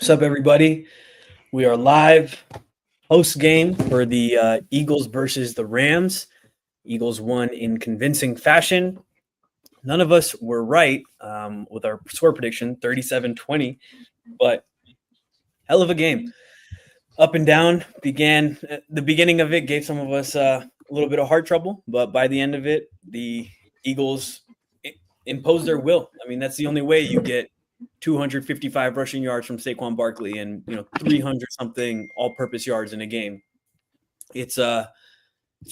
What's up, everybody? We are live post game for the Eagles versus the Rams. Eagles won in convincing fashion. None of us were right with our score prediction, 37-20, but hell of a game. Up and down. The beginning of it gave some of us a little bit of heart trouble, but by the end of it, the Eagles imposed their will. I mean, that's the only way you get 255 rushing yards from Saquon Barkley and 300 something all-purpose yards in a game. It's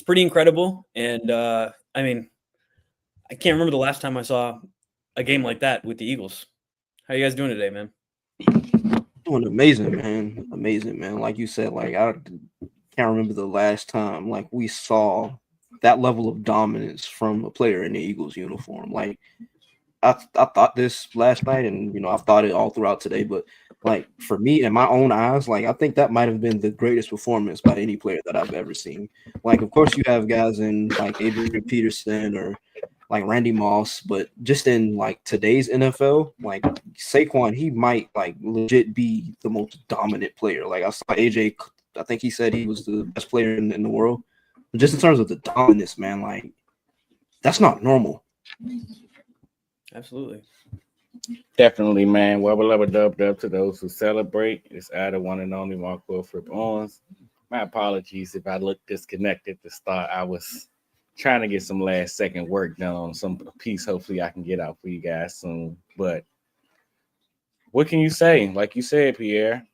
pretty incredible, and I mean, I can't remember the last time I saw a game like that with the Eagles. How you guys doing today, man? Doing amazing, man. Amazing, man. Like you said, like I can't remember the last time like we saw that level of dominance from a player in the Eagles uniform. Like I thought this last night, and I've thought it all throughout today. But like for me, in my own eyes, like I think that might have been the greatest performance by any player that I've ever seen. Like, of course, you have guys in like Adrian Peterson or like Randy Moss, but just in like today's NFL, like Saquon, he might like legit be the most dominant player. Like I saw AJ, I think he said he was the best player in the world. But just in terms of the dominance, man, like that's not normal. Absolutely. Definitely, man. Well, we'll dub to those who celebrate. It's either one and only Mark Wilfred Owens. My apologies if I looked disconnected to start. I was trying to get some last second work done on some piece. Hopefully I can get out for you guys soon. But what can you say? Like you said, Pierre,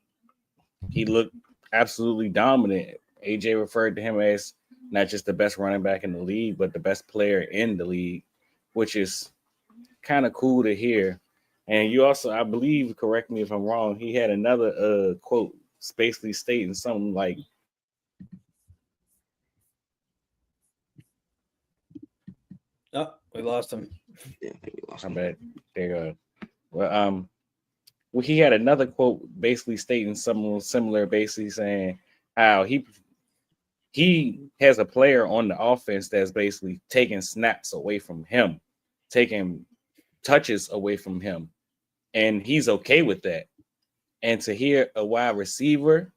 he looked absolutely dominant. AJ referred to him as not just the best running back in the league, but the best player in the league, which is kind of cool to hear. And you also, I believe, correct me if I'm wrong, he had another quote basically stating something like, oh, we lost him. Yeah, I think we lost I him. bet there well, he had another quote basically stating something similar, basically saying how he has a player on the offense that's basically taking snaps away from him, taking touches away from him, and he's okay with that. And to hear a wide receiver,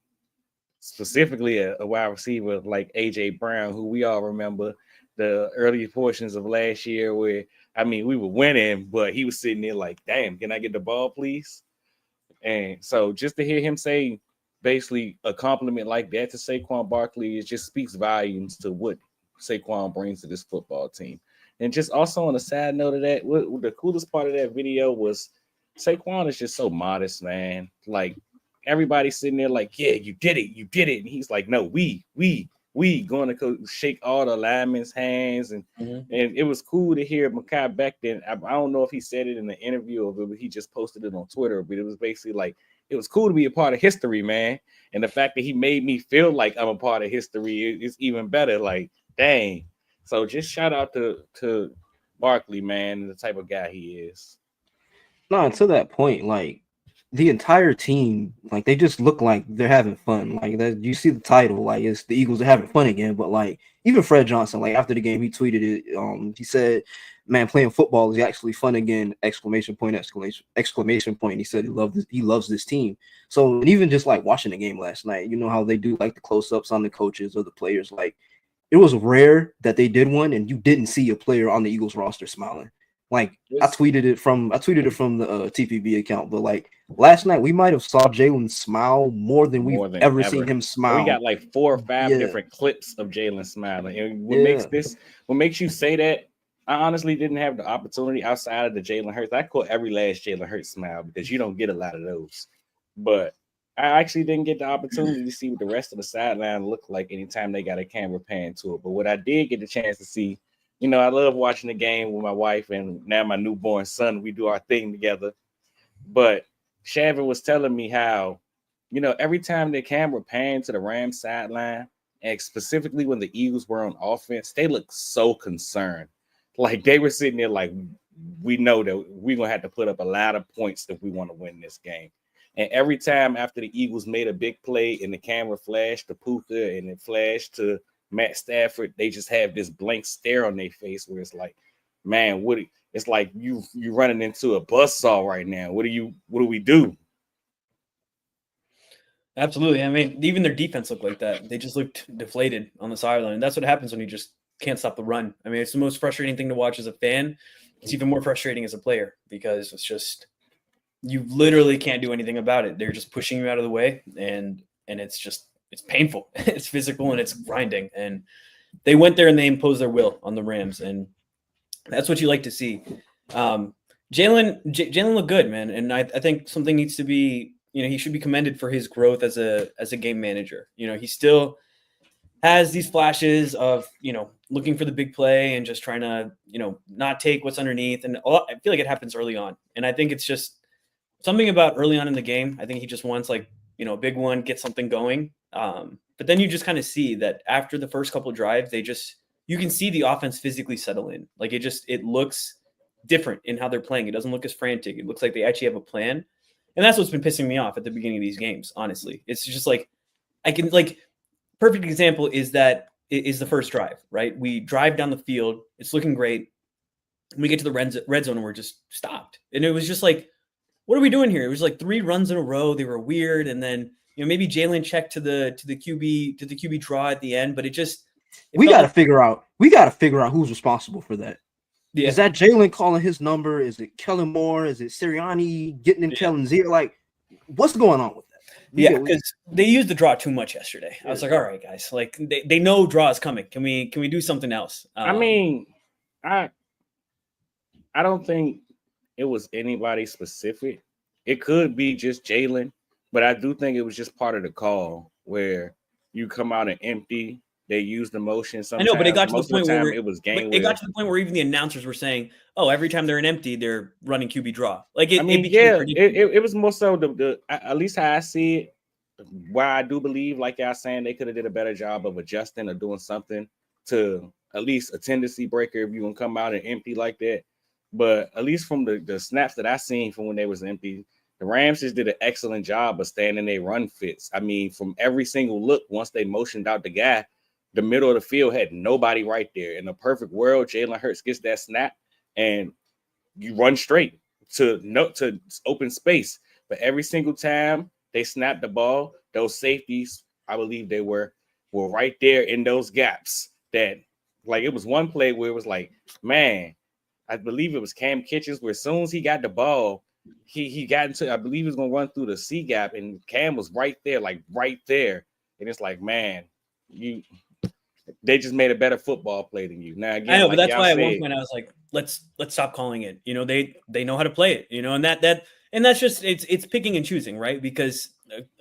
specifically a wide receiver like AJ Brown, who we all remember the early portions of last year where, I mean, we were winning, but he was sitting there like, damn, can I get the ball, please? And so just to hear him say basically a compliment like that to Saquon Barkley, it just speaks volumes to what Saquon brings to this football team. And just also on a side note of that, what the coolest part of that video was Saquon is just so modest, man. Like everybody's sitting there like, yeah, you did it. And he's like, no, we going to go shake all the linemen's hands. And it was cool to hear Mekhi Becton. I don't know if he said it in the interview or if he just posted it on Twitter, but it was basically like, it was cool to be a part of history, man. And the fact that he made me feel like I'm a part of history is even better. Like, dang. So just shout out to Barkley, man, and the type of guy he is. No, to that point, like the entire team, like they just look like they're having fun. Like that, you see the title, like it's the Eagles are having fun again. But like even Fred Johnson, like after the game, he tweeted it. He said, "Man, playing football is actually fun again!" Exclamation point! Exclamation point! He said he loves this team. So and even just like watching the game last night, you know how they do like the close ups on the coaches or the players. Like it was rare that they did one, and you didn't see a player on the Eagles roster smiling. Like I tweeted it from the TPB account, but like last night we might have saw Jalen smile more than we've ever seen him smile. We got like 4 or 5 different clips of Jalen smiling. And what makes you say that? I honestly didn't have the opportunity outside of the Jalen Hurts. I caught every last Jalen Hurts smile because you don't get a lot of those. But I actually didn't get the opportunity to see what the rest of the sideline looked like anytime they got a camera pan to it. But what I did get the chance to see, I love watching the game with my wife and now my newborn son. We do our thing together. But Shavin was telling me how, every time the camera panned to the Rams sideline, and specifically when the Eagles were on offense, they looked so concerned. Like they were sitting there like, we know that we're going to have to put up a lot of points if we want to win this game. And every time after the Eagles made a big play and the camera flashed to Puka and it flashed to Matt Stafford, they just have this blank stare on their face where it's like, man, it's like you running into a buzzsaw right now. What do we do? Absolutely. I mean, even their defense looked like that. They just looked deflated on the sideline. And that's what happens when you just can't stop the run. I mean, it's the most frustrating thing to watch as a fan. It's even more frustrating as a player because it's just you literally can't do anything about it. They're just pushing you out of the way, and it's painful. It's physical and it's grinding. And they went there and they imposed their will on the Rams, and that's what you like to see. Jalen looked good, man, and I think something needs to be. He should be commended for his growth as a game manager. He still has these flashes of looking for the big play and just trying to not take what's underneath, and I feel like it happens early on, and I think it's just something about early on in the game. I think he just wants a big one, get something going. But then you just kind of see that after the first couple of drives, you can see the offense physically settle in. Like it looks different in how they're playing. It doesn't look as frantic. It looks like they actually have a plan. And that's what's been pissing me off at the beginning of these games, honestly. It's just perfect example is the first drive, right? We drive down the field. It's looking great. We get to the red zone and we're just stopped. And it was just like, what are we doing here? It was like 3 runs in a row. They were weird. And then, maybe Jalen checked to the QB draw at the end, but we got to figure out who's responsible for that. Yeah. Is that Jalen calling his number? Is it Kellen Moore? Is it Sirianni getting in Kellen's ear? Like, what's going on with that? Because they used the draw too much yesterday. I was like, all right, guys, like they know draw is coming. Can we do something else? I mean, I don't think it was anybody specific. It could be just Jalen, but I do think it was just part of the call where you come out and empty. They used the motion. Sometimes. I know, but it got to the point where it was game. It got to the point where even the announcers were saying, "Oh, every time they're in empty, they're running QB draw." Like it. It was more so the at least how I see it. Why I do believe, like y'all saying, they could have did a better job of adjusting or doing something to at least a tendency breaker if you can come out and empty like that. But at least from the snaps that I seen from when they was empty, the Rams just did an excellent job of staying in their run fits. I mean, from every single look, once they motioned out the guy, the middle of the field had nobody right there. In a perfect world, Jalen Hurts gets that snap and you run straight to open space. But every single time they snapped the ball, those safeties, I believe they were right there in those gaps. That, like, it was one play where it was like, man, I believe it was Cam Kitchens, where as soon as he got the ball, he got into, I believe he was going to run through the C gap, and Cam was right there. And it's like, man, they just made a better football play than you. Now, again, I know, but that's why at one point I was like, let's stop calling it. They know how to play it, and that's just it's picking and choosing, right? Because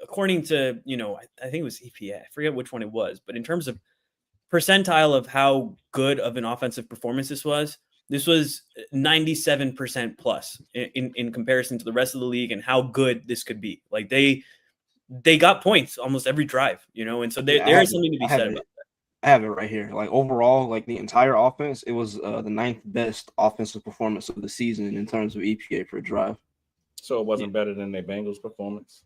according to I think it was EPA, I forget which one it was, but in terms of percentile of how good of an offensive performance this was 97% plus in comparison to the rest of the league and how good this could be. Like they got points almost every drive, and so there is something to be said about that. I have it right here. Like overall, like the entire offense, it was the 9th best offensive performance of the season in terms of EPA per drive. So it wasn't better than their Bengals performance.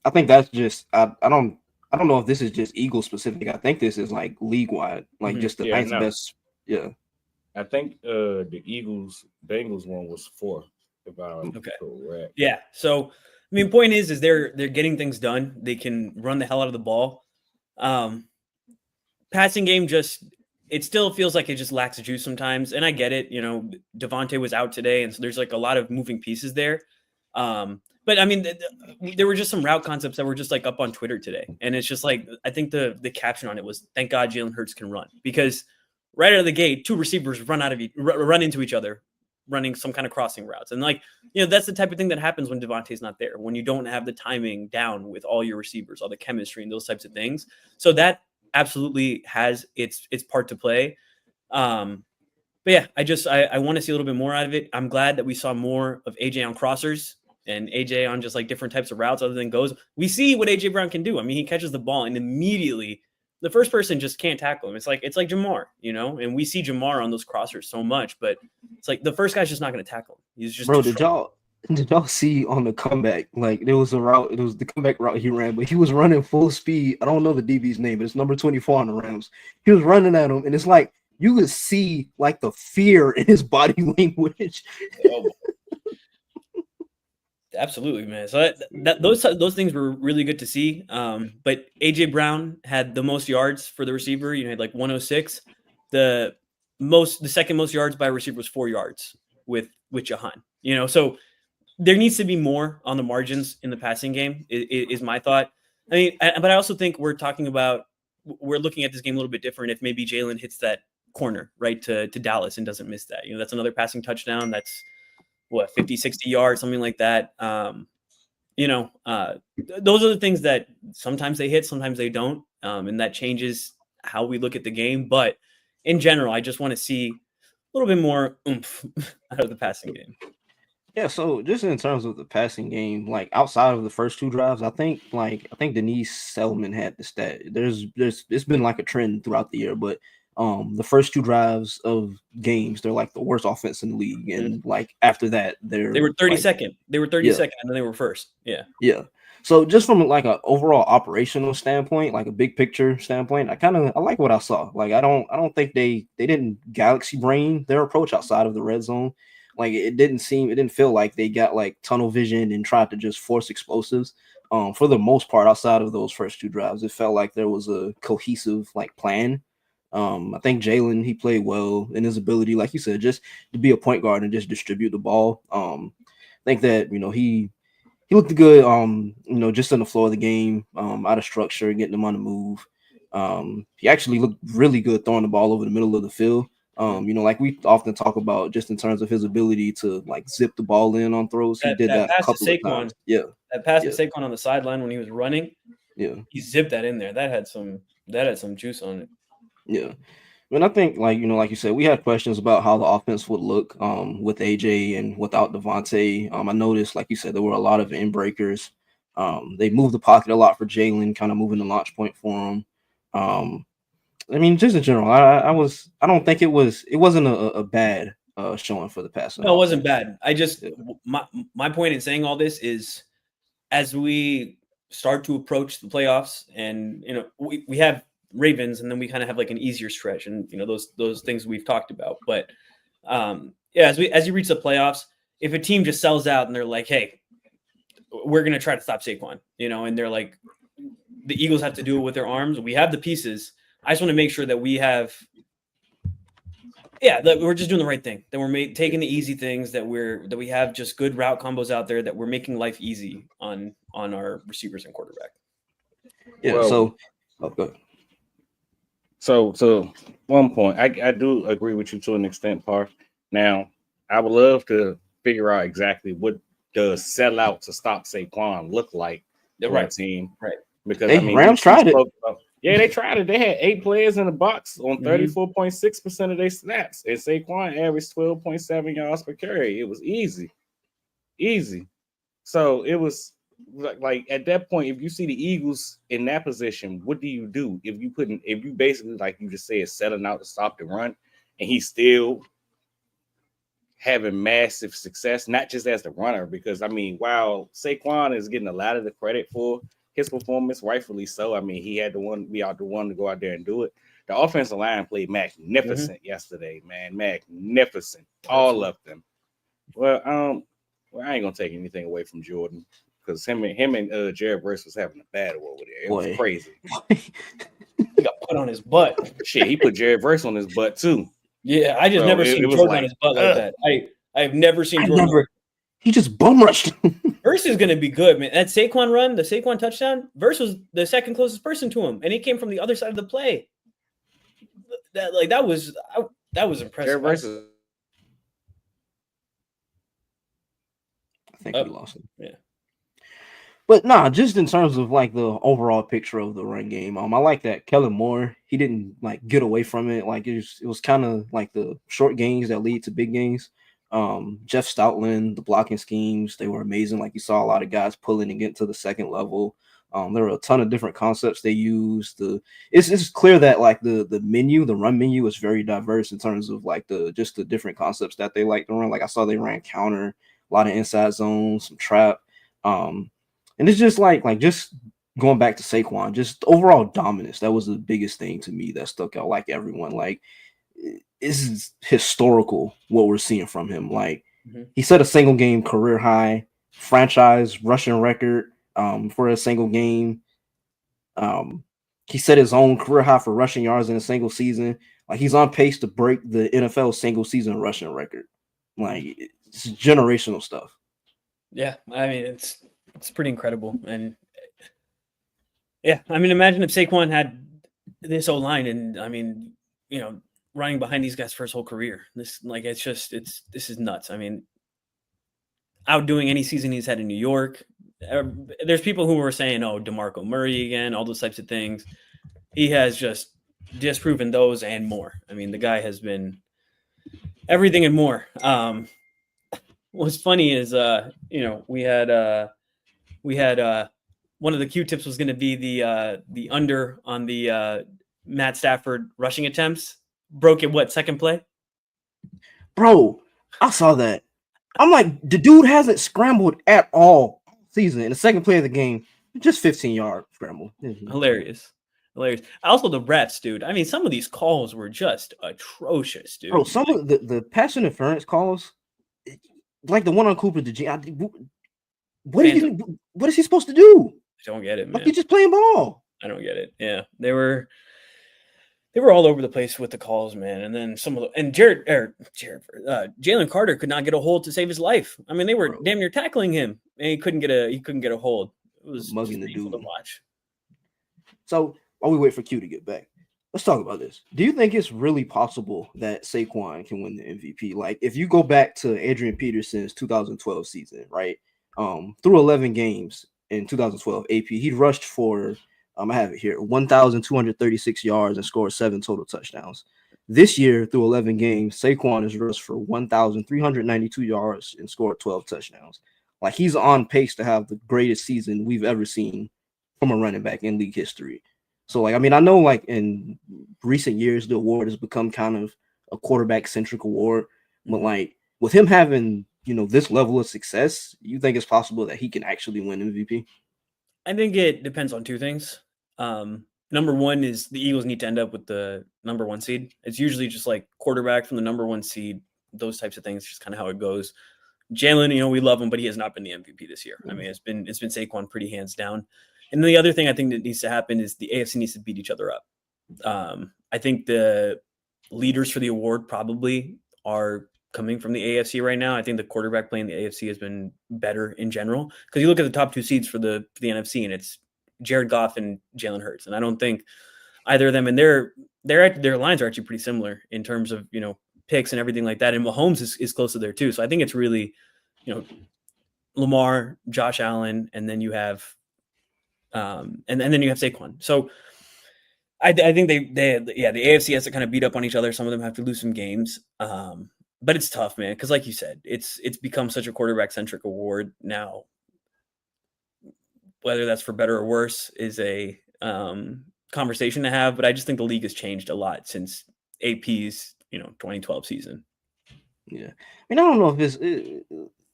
I think that's just I don't know if this is just Eagles specific. I think this is like league wide, like just the 9th best. Yeah. I think the Bengals one was 4th, if I'm correct. Yeah. So I mean, point is they're getting things done. They can run the hell out of the ball. Passing game it still feels like it just lacks juice sometimes, and I get it. Devontae was out today, and so there's like a lot of moving pieces there. But I mean, there were just some route concepts that were just like up on Twitter today, and it's just like I think the caption on it was "Thank God Jalen Hurts can run," because right out of the gate, 2 receivers run into each other, running some kind of crossing routes, and that's the type of thing that happens when Devontae's not there, when you don't have the timing down with all your receivers, all the chemistry, and those types of things. So that absolutely has its part to play. But yeah, I want to see a little bit more out of it. I'm glad that we saw more of AJ on crossers and AJ on just like different types of routes other than goes. We see what AJ Brown can do. I mean, he catches the ball and immediately the first person just can't tackle him. It's like Jamar, and we see Jamar on those crossers so much, but it's like the first guy's just not going to tackle him. He's just Did y'all see on the comeback? Like there was a route, it was the comeback route he ran, but he was running full speed. I don't know the DB's name, but it's number 24 on the Rams. He was running at him, and it's like you could see like the fear in his body language. Absolutely, man. So those things were really good to see. But AJ Brown had the most yards for the receiver. You know, had like 106. The second most yards by a receiver was 4 yards with Jahan. You know, so there needs to be more on the margins in the passing game. Is my thought. I mean, but I also think we're looking at this game a little bit different. If maybe Jalen hits that corner right to Dallas and doesn't miss that, you know, that's another passing touchdown. That's what 50, 60 yards, something like that. Those are the things that sometimes they hit, sometimes they don't, and that changes how we look at the game. But in general, I just want to see a little bit more oomph out of the passing game. Yeah, so just in terms of the passing game, like outside of the first 2 drives, I think Denise Selman had the stat. It's been like a trend throughout the year, but the first 2 drives of games, they're like the worst offense in the league, and like after that, they were 32nd. They were 32nd, and then they were first. Yeah. So just from like an overall operational standpoint, like a big picture standpoint, I like what I saw. Like I don't think they didn't galaxy brain their approach outside of the red zone. Like it didn't feel like they got like tunnel vision and tried to just force explosives. For the most part, outside of those first 2 drives, it felt like there was a cohesive like plan. I think Jalen, he played well in his ability, like you said, just to be a point guard and just distribute the ball. I think that, you know, he looked good, just on the floor of the game, out of structure, getting them on the move. He actually looked really good throwing the ball over the middle of the field. Like we often talk about just in terms of his ability to like zip the ball in on throws. He did that a couple of times. Yeah. That pass to Saquon on the sideline when he was running. Yeah. He zipped that in there. That had some juice on it. Yeah. I mean, I think like you said, we had questions about how the offense would look with AJ and without Devontae. I noticed, like you said, there were a lot of in breakers. They moved the pocket a lot for Jalen, kind of moving the launch point for him. I mean, just in general, I don't think it wasn't a bad showing for the passing. No, it wasn't bad. My point in saying all this is as we start to approach the playoffs, and you know, we have Ravens, and then we kind of have like an easier stretch, and you know those things we've talked about. But as you reach the playoffs, if a team just sells out and they're like, hey, we're gonna try to stop Saquon, you know, and they're like, the Eagles have to do it with their arms. We have the pieces. I just want to make sure that we have, that we're just doing the right thing. That we're taking the easy things. That we have just good route combos out there. That we're making life easy on our receivers and quarterback. Yeah. Well, go ahead. So one point, I do agree with you to an extent, Parth. Now, I would love to figure out exactly what does sell out to stop Saquon look like for our team, right? Because Rams tried it. They tried it. They had 8 players in the box on 34.6% of their snaps, and Saquon averaged 12.7 yards per carry. It was easy. So it was like at that point, if you see the Eagles in that position, what do you do? If you basically, like you just said, selling out to stop the run, and he's still having massive success, not just as the runner, because while Saquon is getting a lot of the credit for his performance, rightfully so. He had the one to go out there and do it. The offensive line played magnificent yesterday, man. Magnificent. All of them. Well, I ain't gonna take anything away from Jordan, because him and Jared Verse was having a battle over there. It was crazy. He got put on his butt. Shit, he put Jared Verse on his butt too. Yeah, I just never seen Jordan on his butt like that. I've never seen Jordan. He just bum rushed. Verse is going to be good, man. That Saquon run, the Saquon touchdown, Verse was the second closest person to him, and he came from the other side of the play. That was impressive. I think we lost him. Yeah. But just in terms of like the overall picture of the run game, I like that Kellen Moore, he didn't like get away from it. Like it was kind of like the short gains that lead to big gains. Jeff Stoutland, the blocking schemes, they were amazing. Like you saw a lot of guys pulling and getting to the second level. There were a ton of different concepts they used. It's clear that like the run menu is very diverse in terms of like the different concepts that they like to run. Like I saw they ran counter, a lot of inside zones, some trap. And it's just like just going back to Saquon, just overall dominance. That was the biggest thing to me that stuck out. Like everyone, like this is historical what we're seeing from him. Like he set a single game career high franchise rushing record for a single game. He set his own career high for rushing yards in a single season. Like he's on pace to break the NFL single season rushing record. Like it's generational stuff. Yeah, I mean it's pretty incredible, and yeah, I mean imagine if Saquon had this O-line, and I mean running behind these guys for his whole career. This this is nuts. I mean, outdoing any season he's had in New York. There's people who were saying, "Oh, DeMarco Murray again," all those types of things. He has just disproven those and more. I mean, the guy has been everything and more. What's funny is, we had one of the Q-tips was going to be the under on the Matt Stafford rushing attempts. Broke it, second play? Bro, I saw that. I'm like, the dude hasn't scrambled at all season. In the second play of the game, just 15-yard scramble. Hilarious. Also, the refs, dude. I mean, some of these calls were just atrocious, dude. Bro, some of the pass interference calls, like the one on Cooper what is he supposed to do? I don't get it, man. Like he's just playing ball. I don't get it. Yeah, they were all over the place with the calls, man. And then Jalen Carter could not get a hold to save his life. I mean, they were damn near tackling him, and he couldn't get a hold. It was mugging the dude to watch. So while we wait for Q to get back, let's talk about this. Do you think it's really possible that Saquon can win the MVP? Like, if you go back to Adrian Peterson's 2012 season, right? Through 11 games in 2012 AP, he rushed for I have it here, 1,236 yards and scored 7 total touchdowns. This year, through 11 games, Saquon has rushed for 1,392 yards and scored 12 touchdowns. Like, he's on pace to have the greatest season we've ever seen from a running back in league history. So, like, I mean, I know, like, in recent years, the award has become kind of a quarterback-centric award. But, like, with him having, this level of success, you think it's possible that he can actually win MVP? I think it depends on two things. Number one is the Eagles need to end up with the number 1 seed. It's usually just like quarterback from the number 1 seed, those types of things, just kind of how it goes. Jalen, we love him, but he has not been the MVP this year. I mean, it's been Saquon pretty hands down. And the other thing I think that needs to happen is the AFC needs to beat each other up. I think the leaders for the award probably are coming from the AFC right now. I think the quarterback play in the AFC has been better in general, because you look at the top 2 seeds for the NFC, and it's Jared Goff and Jalen Hurts. And I don't think either of them, and their lines are actually pretty similar in terms of, picks and everything like that. And Mahomes is close to there too. So I think it's really, Lamar, Josh Allen, and then you have, and then you have Saquon. So I think the AFC has to kind of beat up on each other. Some of them have to lose some games. But it's tough, man. Cause like you said, it's become such a quarterback centric award now. Whether that's for better or worse is a conversation to have, but I just think the league has changed a lot since AP's 2012 season. Yeah, I mean, I don't know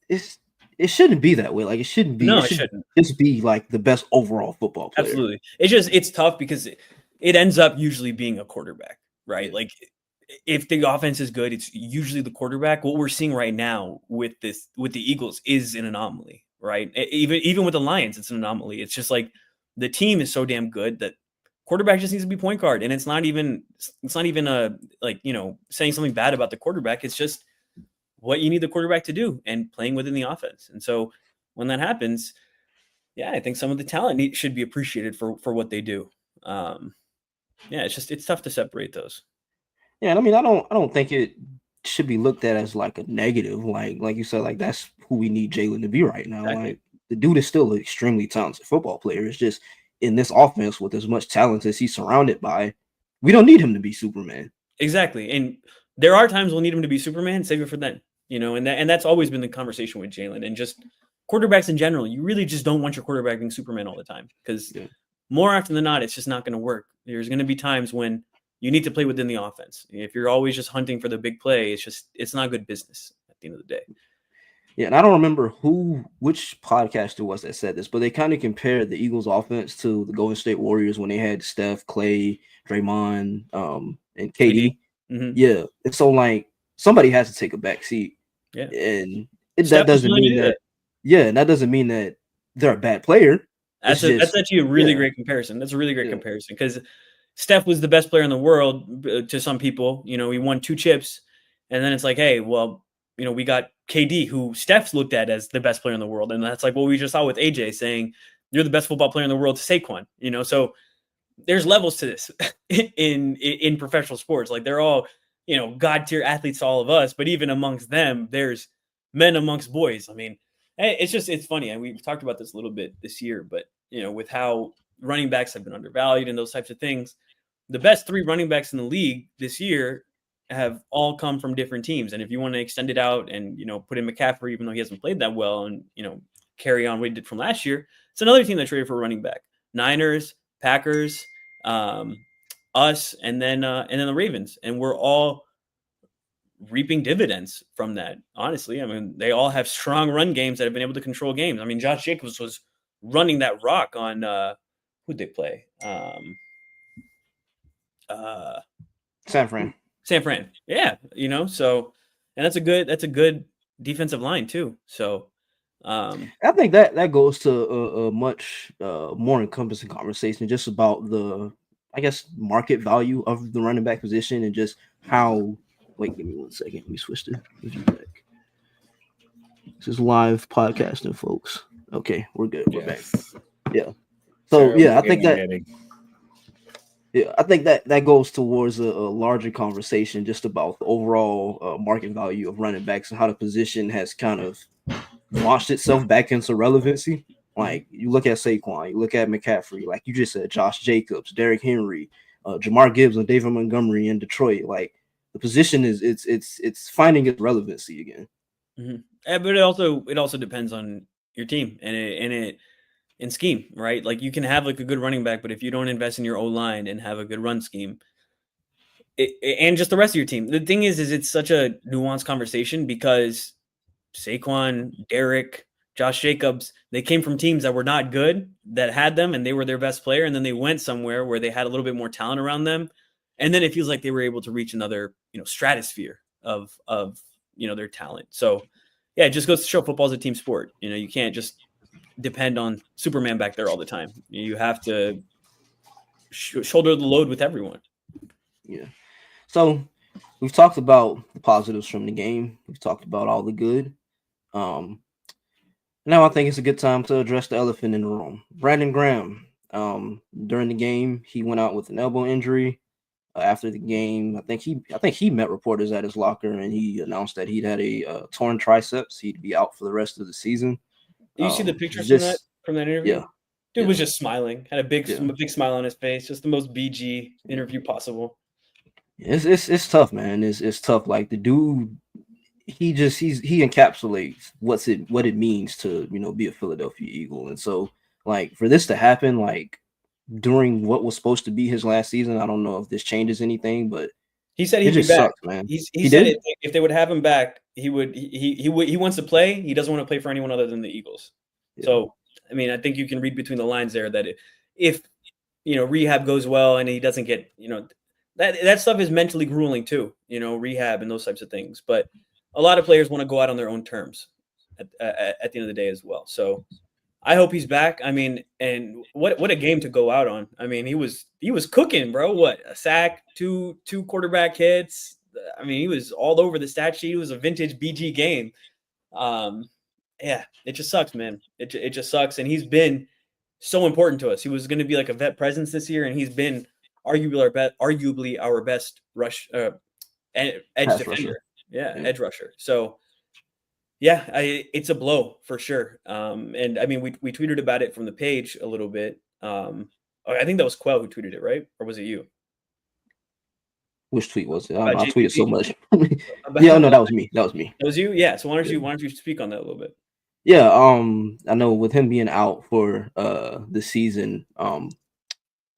if it shouldn't be that way. Like, it shouldn't be. No, it shouldn't. Just be like the best overall football player. Absolutely. It's tough because it ends up usually being a quarterback, right? Like, if the offense is good, it's usually the quarterback. What we're seeing right now with the Eagles is an anomaly. Right. Even with the Lions, it's an anomaly. It's just like the team is so damn good that quarterback just needs to be point guard. And it's not even saying something bad about the quarterback. It's just what you need the quarterback to do and playing within the offense. And so when that happens, yeah, I think some of the talent should be appreciated for what they do. It's tough to separate those. Yeah. And I mean, I don't think it should be looked at as like a negative. Like you said, like that's who we need Jalen to be right now. Exactly. Like, the dude is still an extremely talented football player. It's just in this offense with as much talent as he's surrounded by, we don't need him to be Superman. Exactly. And there are times we'll need him to be Superman, save it for then, and that's always been the conversation with Jalen and just quarterbacks in general. You really just don't want your quarterback being Superman all the time, because more often than not, it's just not going to work. There's going to be times when you need to play within the offense. If you're always just hunting for the big play, it's not good business at the end of the day. Yeah, and I don't remember which podcaster was that said this, but they kind of compared the Eagles offense to the Golden State Warriors when they had Steph, Clay, Draymond, and KD. Mm-hmm. Yeah. And so, like, somebody has to take a back seat. Yeah. And that doesn't mean that Yeah, and that doesn't mean that they're a bad player. That's actually a really great comparison. That's a really great comparison because Steph was the best player in the world to some people. You know, he won 2 chips, and then it's like, hey, well, you know, we got KD, who Steph's looked at as the best player in the world, and that's like what we just saw with AJ saying you're the best football player in the world to Saquon. You know, so there's levels to this in professional sports. Like they're all, you know, god tier athletes to all of us, but even amongst them, there's men amongst boys. I mean, it's funny, and we've talked about this a little bit this year, but you know, with how running backs have been undervalued and those types of things, the best 3 running backs in the league this year have all come from different teams. And if you want to extend it out and, you know, put in McCaffrey, even though he hasn't played that well, and, you know, carry on what he did from last year, it's another team that traded for a running back. Niners, Packers, us, and then the Ravens. And we're all reaping dividends from that. Honestly, I mean, they all have strong run games that have been able to control games. I mean, Josh Jacobs was running that rock on who'd they play? San Fran. Yeah, you know, so and that's a good defensive line too. So I think that goes to a much more encompassing conversation just about the, I guess, market value of the running back position and just how. Wait, give me 1 second. Let me switch the view back. This is live podcasting, folks. Okay, we're good. We're back. Yeah. So yeah, I think that. Yeah, I think that goes towards a larger conversation just about the overall market value of running backs and how the position has kind of launched itself back into relevancy. Like you look at Saquon, you look at McCaffrey, like you just said, Josh Jacobs, Derrick Henry, Jamar Gibbs, and David Montgomery in Detroit. Like the position is it's finding its relevancy again. Mm-hmm. But it also depends on your team and scheme, right? Like you can have like a good running back, but if you don't invest in your O-line and have a good run scheme, and just the rest of your team, the thing is it's such a nuanced conversation because Saquon, Derrick, Josh Jacobs, they came from teams that were not good, that had them, and they were their best player, and then they went somewhere where they had a little bit more talent around them, and then it feels like they were able to reach another, you know, stratosphere of you know, their talent. So yeah, it just goes to show football is a team sport. You know, you can't just depend on Superman back there all the time. You have to shoulder the load with everyone. Yeah. So we've talked about the positives from the game. We've talked about all the good. Now I think it's a good time to address the elephant in the room. Brandon Graham. During the game, he went out with an elbow injury. After the game, I think he met reporters at his locker and he announced that he'd had a torn triceps. He'd be out for the rest of the season. Do you see the pictures from that interview? Yeah. Dude was just smiling, had a big smile on his face, just the most BG interview possible. It's tough, man. It's tough. Like the dude, he encapsulates what it means to, you know, be a Philadelphia Eagle. And so like for this to happen, like during what was supposed to be his last season, I don't know if this changes anything, but he said he'd be back. Sucks, man. He said if they would have him back, he wants to play. He doesn't want to play for anyone other than the Eagles. Yeah. So, I mean, I think you can read between the lines there that if you know, rehab goes well and he doesn't get, you know, that stuff is mentally grueling too, you know, rehab and those types of things. But a lot of players want to go out on their own terms at the end of the day as well. So I hope he's back. I mean, and what a game to go out on. I mean, he was cooking, bro. What, a sack, two quarterback hits. I mean, he was all over the stat sheet. It was a vintage BG game. Yeah, it just sucks, man. It just sucks. And he's been so important to us. He was going to be like a vet presence this year, and he's been arguably our best rush edge defender. Rusher. Yeah, edge rusher. So yeah, it's a blow for sure. And I mean, we tweeted about it from the page a little bit. I think that was Quell who tweeted it, right? Or was it you? Which tweet was it? I tweeted so much. Yeah, no, that was me. That was you? Yeah. So why don't you speak on that a little bit? Yeah, I know with him being out for the season,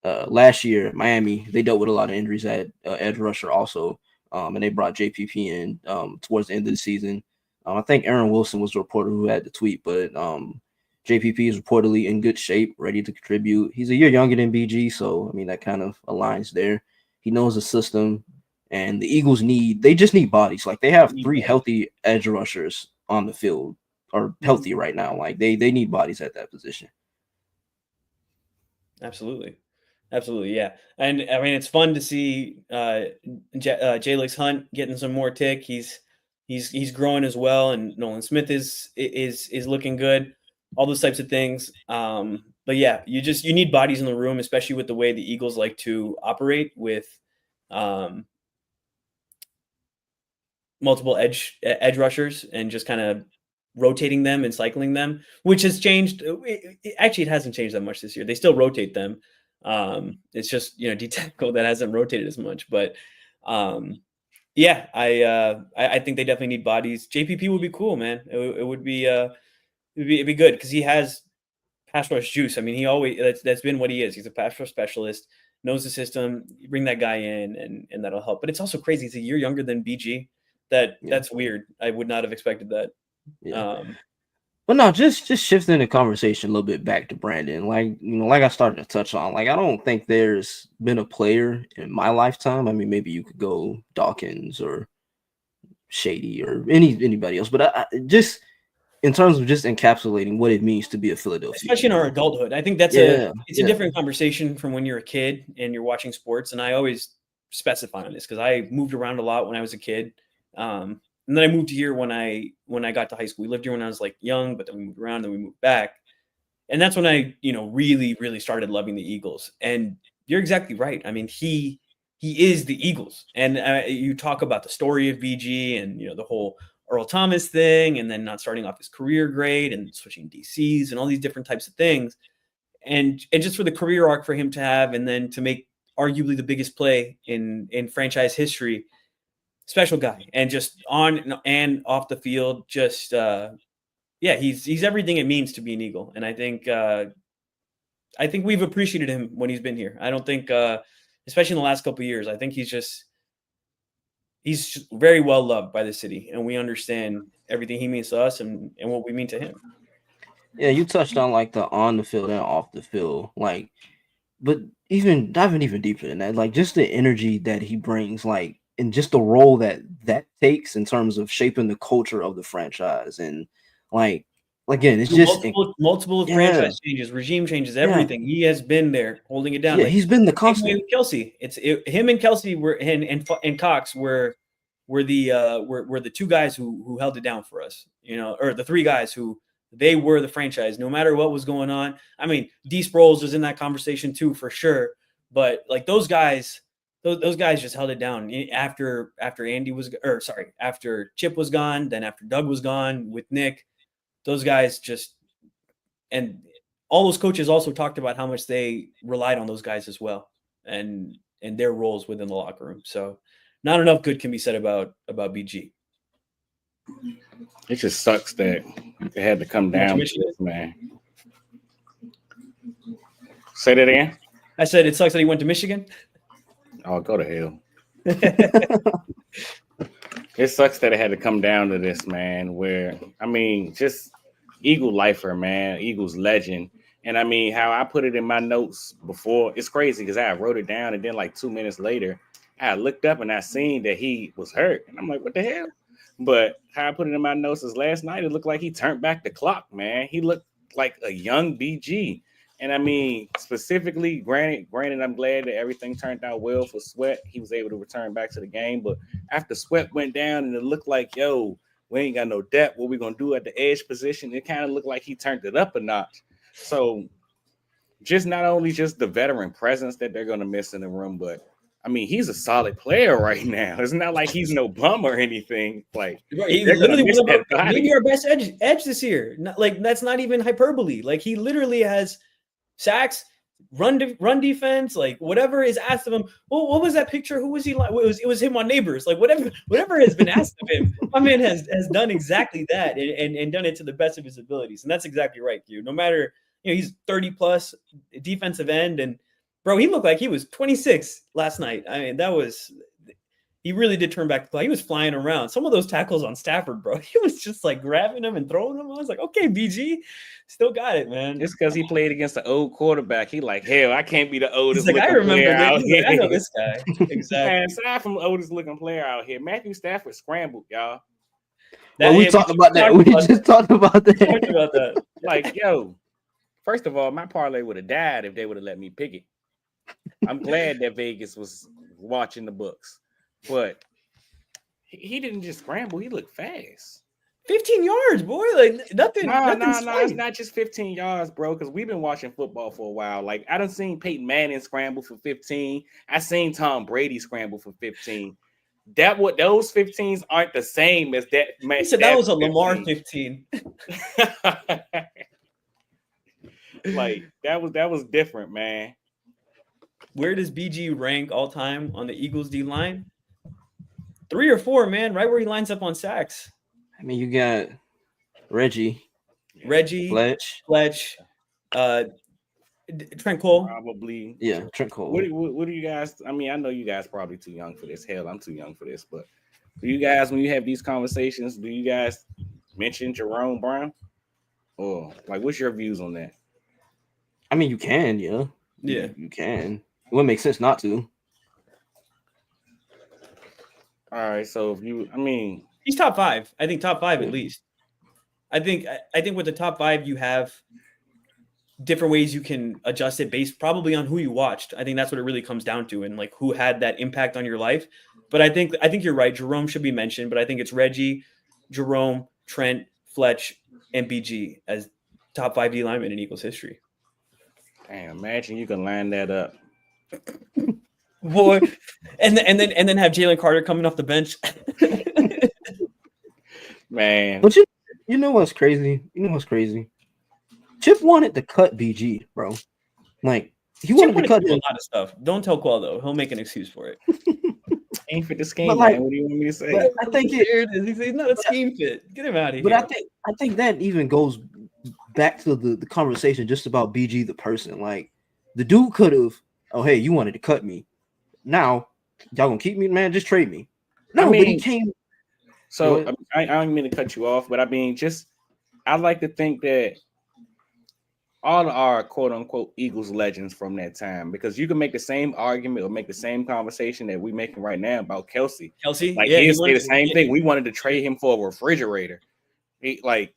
last year, Miami, they dealt with a lot of injuries at edge rusher also. And they brought JPP in towards the end of the season. I think Aaron Wilson was the reporter who had the tweet, but JPP is reportedly in good shape, ready to contribute. He's a year younger than BG, so I mean that kind of aligns there. He knows the system, and the Eagles just need bodies. Like they have 3 healthy edge rushers on the field, are healthy right now. Like they need bodies at that position. Absolutely. Yeah. And I mean, it's fun to see Jalix Hunt getting some more tick. He's growing as well, and Nolan Smith is looking good. All those types of things. But yeah, you need bodies in the room, especially with the way the Eagles like to operate with multiple edge rushers and just kind of rotating them and cycling them, which has changed. Actually, it hasn't changed that much this year. They still rotate them. It's just, D tackle that hasn't rotated as much. But yeah, I think they definitely need bodies. JPP would be cool, man. It would be it'd be good because he has pass rush juice. I mean, he always that's been what he is. He's a pass rush specialist, knows the system. You bring that guy in, and that'll help. But it's also crazy. He's a year younger than BG. That's weird. I would not have expected that. Yeah. But no, just shifting the conversation a little bit back to Brandon. Like I started to touch on, like I don't think there's been a player in my lifetime. I mean, maybe you could go Dawkins or Shady or anybody else, but I just in terms of just encapsulating what it means to be a Philadelphia, especially in our adulthood, I think that's a different conversation from when you're a kid and you're watching sports. And I always specify on this because I moved around a lot when I was a kid. And then I moved here when I got to high school. We lived here when I was like young, but then we moved around, then we moved back. And that's when I, really, really started loving the Eagles. And you're exactly right. I mean, he is the Eagles. And you talk about the story of BG and, the whole Earl Thomas thing, and then not starting off his career great and switching DCs and all these different types of things. And just for the career arc for him to have, and then to make arguably the biggest play in franchise history. Special guy, and just on and off the field, just he's everything it means to be an Eagle. And I think we've appreciated him when he's been here. I don't think, especially in the last couple of years, I think he's just very well loved by the city, and we understand everything he means to us and what we mean to him. Yeah, you touched on like the on the field and off the field, like, but even diving even deeper than that, like just the energy that he brings, like. And just the role that takes in terms of shaping the culture of the franchise. And like, again, it's just multiple franchise changes, regime changes, everything. He has been there holding it down. Yeah, he's been the constant. Kelsey, him and Kelsey were and Cox were the two guys who held it down for us, or the three guys who they were the franchise no matter what was going on. I mean, D Sproles was in that conversation too, for sure. But like those guys just held it down after Chip was gone, then after Doug was gone with Nick. Those guys just, and all those coaches also talked about how much they relied on those guys as well, and their roles within the locker room. So not enough good can be said about BG. It just sucks that it had to come down to this, man. Say that again? I said it sucks that he went to Michigan. Oh, go to hell. It sucks that it had to come down to this, man, where, I mean, just Eagle lifer, man, Eagles legend. And I mean, how I put it in my notes before, it's crazy because I wrote it down and then like 2 minutes later, I looked up and I seen that he was hurt. And I'm like, what the hell? But how I put it in my notes is last night, it looked like he turned back the clock, man. He looked like a young BG. And I mean, specifically, granted, I'm glad that everything turned out well for Sweat. He was able to return back to the game. But after Sweat went down and it looked like, yo, we ain't got no depth. What we going to do at the edge position? It kind of looked like he turned it up a notch. So just not only just the veteran presence that they're going to miss in the room, but I mean, he's a solid player right now. It's not like he's no bum or anything. Like, he literally was maybe our best edge this year. Like, that's not even hyperbole. Like, he literally has sacks, run defense, like whatever is asked of him. Well, what was that picture? Who was he like? It was him on Neighbors. Like whatever has been asked of him, my man has done exactly that and done it to the best of his abilities. And that's exactly right, Q. No matter, he's 30 plus defensive end, and bro, he looked like he was 26 last night. I mean, he really did turn back the play. He was flying around. Some of those tackles on Stafford, bro, he was just like grabbing them and throwing them. I was like, okay, BG, still got it, man. Just because he played against an old quarterback, he like, hell, I can't be the oldest looking I remember player out here. I know this guy. Exactly. Man, aside from the oldest looking player out here, Matthew Stafford scrambled, y'all. We talked about that. We just talked about that. Like, yo, first of all, my parlay would have died if they would have let me pick it. I'm glad that Vegas was watching the books, but he didn't just scramble. He looked fast. 15 yards, boy. Like nothing. No. It's not just 15 yards, bro. Because we've been watching football for a while. Like I done seen Peyton Manning scramble for 15. I seen Tom Brady scramble for 15. Those 15s aren't the same as that. He said that was a Lamar 15. Like that was different, man. Where does BG rank all time on the Eagles D line? 3 or 4, man. Right where he lines up on sacks. I mean, you got Reggie, Fletch, Trent Cole. Probably. Yeah, Trent Cole. What do you guys? I mean, I know you guys probably too young for this. Hell, I'm too young for this. But do you guys, when you have these conversations, do you guys mention Jerome Brown? Or like, what's your views on that? I mean, you can, yeah. You can. It wouldn't make sense not to. All right, so he's top 5. I think top 5 at least. I think with the top 5, you have different ways you can adjust it based probably on who you watched. I think that's what it really comes down to, and like who had that impact on your life. But I think you're right. Jerome should be mentioned, but I think it's Reggie, Jerome, Trent, Fletch, and BG as top 5 D linemen in Eagles history. Damn, imagine you can line that up. Boy, and then have Jalen Carter coming off the bench. Man. But you know what's crazy? Chip wanted to cut BG, bro. Like he wanted to cut a lot of stuff. Don't tell Quell though; he'll make an excuse for it. Ain't fit the scheme, like, man. What do you want me to say? I think it is. He's not a scheme fit. Get him out of here. But I think that even goes back to the conversation just about BG the person. Like the dude could have, oh hey, you wanted to cut me. Now y'all gonna keep me, man? Just trade me. No, but he came. So I don't mean to cut you off, but I mean, I like to think that all our quote unquote Eagles legends from that time, because you can make the same argument or make the same conversation that we're making right now about Kelsey. Like he'll say the same thing. We wanted to trade him for a refrigerator. Like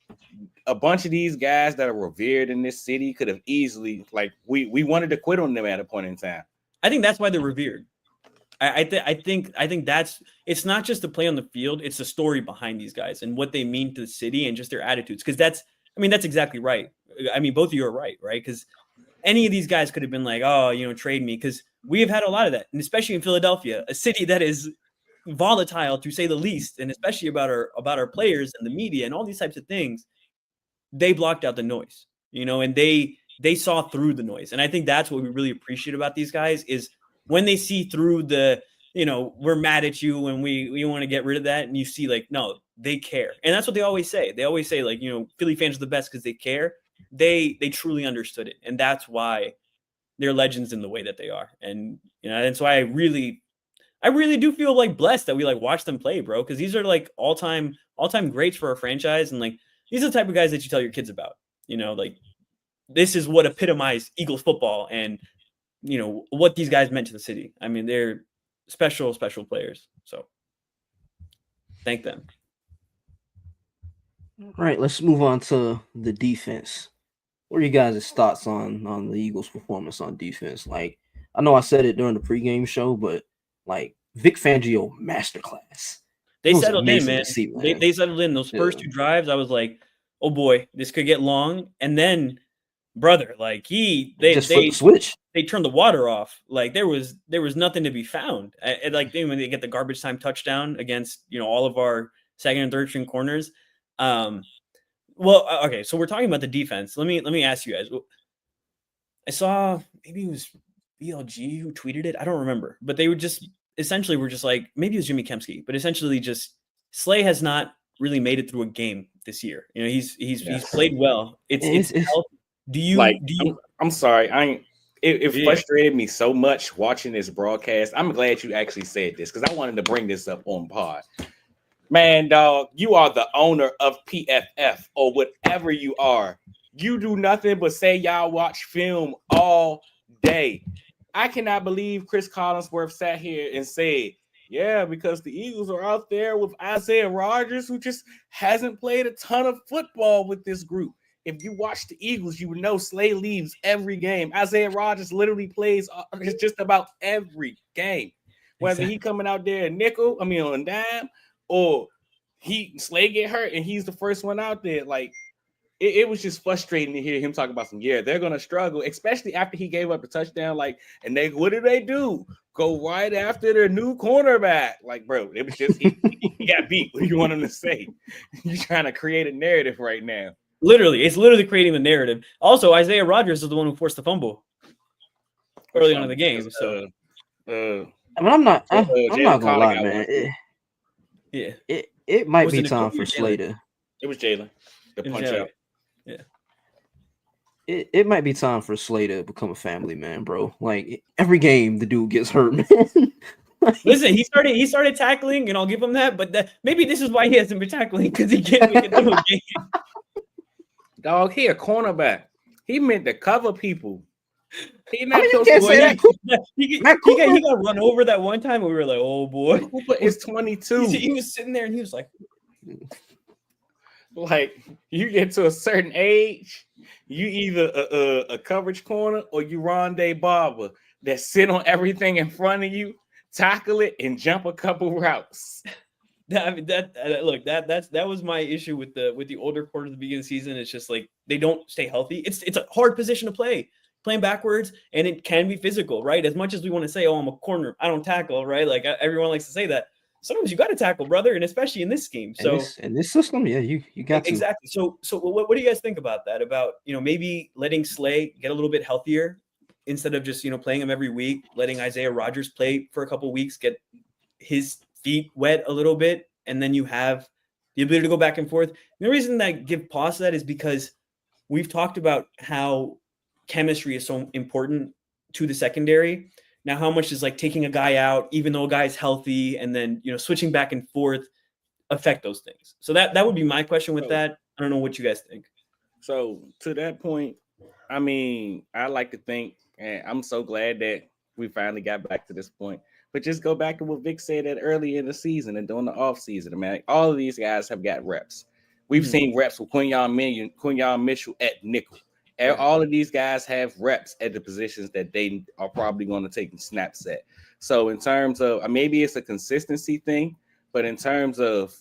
a bunch of these guys that are revered in this city could have easily, like, we wanted to quit on them at a point in time. I think that's why they're revered. I think that's, it's not just the play on the field, it's the story behind these guys and what they mean to the city and just their attitudes. Because that's exactly right. I mean, both of you are right? Because any of these guys could have been like, oh, trade me, because we have had a lot of that, and especially in Philadelphia, a city that is volatile to say the least, and especially about our players and the media and all these types of things. They blocked out the noise, and they saw through the noise. And I think that's what we really appreciate about these guys is when they see through the, we're mad at you and we want to get rid of that. And you see like, no, they care. And that's what they always say. They always say like, Philly fans are the best because they care. They truly understood it. And that's why they're legends in the way that they are. And, and so I really do feel like blessed that we like watch them play, bro. Cause these are like all-time greats for our franchise. And like, these are the type of guys that you tell your kids about, like this is what epitomized Eagles football and, what these guys meant to the city. I mean, they're special players. So thank them. All right, let's move on to the defense. What are you guys' thoughts on the Eagles' performance on defense? Like, I know I said it during the pregame show, but like Vic Fangio masterclass. They settled in, man. They settled in. Those first 2 drives, I was like, oh boy, this could get long. And then, brother, like they switch. They turned the water off. Like there was nothing to be found. Like when they get the garbage time touchdown against all of our second and third string corners. Well, okay, so we're talking about the defense. Let me ask you guys. I saw maybe it was BLG who tweeted it. I don't remember, but they were just like, maybe it was Jimmy Kempski, but essentially just Slay has not really made it through a game this year. He's played well. It's do you like? I'm sorry. It frustrated me so much watching this broadcast. I'm glad you actually said this because I wanted to bring this up on pod. Man, dog, you are the owner of PFF or whatever you are. You do nothing but say y'all watch film all day. I cannot believe Chris Collinsworth sat here and said Yeah, because the Eagles are out there with Isaiah Rodgers, who just hasn't played a ton of football with this group. If you watch the Eagles, you would know Slay leaves every game. Isaiah Rodgers literally plays just about every game. Whether he coming out there on dime, or Slay get hurt and he's the first one out there. Like, it was just frustrating to hear him talk about they're gonna struggle, especially after he gave up the touchdown. Like, and what did they do? Go right after their new cornerback. Like, bro, it was just he got beat. What do you want him to say? You're trying to create a narrative right now. It's literally creating the narrative. Also, Isaiah Rodgers is the one who forced the fumble early on in the game. So, I'm not gonna lie, man. It might be time for Slater. It was Jalen. The punch out. Yeah. It might be time for Slater to become a family man, bro. Like, every game the dude gets hurt, man. Listen, he started tackling, and I'll give him that. But maybe this is why he hasn't been tackling, because he can't make it through a game. Dog, he a cornerback. He meant to cover people. He not you can't say that. He got run over that one time, and we were like, "Oh boy." Cooper is 22. He was sitting there, and he was like, you get to a certain age, you either a coverage corner or you Rondé Barber that sit on everything in front of you, tackle it, and jump a couple routes. That was my issue with the older corners at the beginning of the season. It's just like they don't stay healthy. It's a hard position to play, playing backwards, and it can be physical, right? As much as we want to say, "Oh, I'm a corner, I don't tackle," right? Like, everyone likes to say that. Sometimes you got to tackle, brother, and especially in this scheme. So in this system, yeah, you got to. Exactly. So what do you guys think about that? About, maybe letting Slay get a little bit healthier instead of just playing him every week, letting Isaiah Rodgers play for a couple of weeks, get his feet wet a little bit, and then you have the ability to go back and forth. And the reason that I give pause to that is because we've talked about how chemistry is so important to the secondary. Now, how much is like taking a guy out, even though a guy's healthy, and then switching back and forth affect those things? So that would be my question with that. I don't know what you guys think. So to that point, I mean, I like to think, and I'm so glad that we finally got back to this point. But just go back to what Vic said that early in the season and during the offseason. Man, all of these guys have got reps. We've seen reps with Quinyon Mitchell at nickel. All of these guys have reps at the positions that they are probably going to take snaps at. So in terms of maybe it's a consistency thing, but in terms of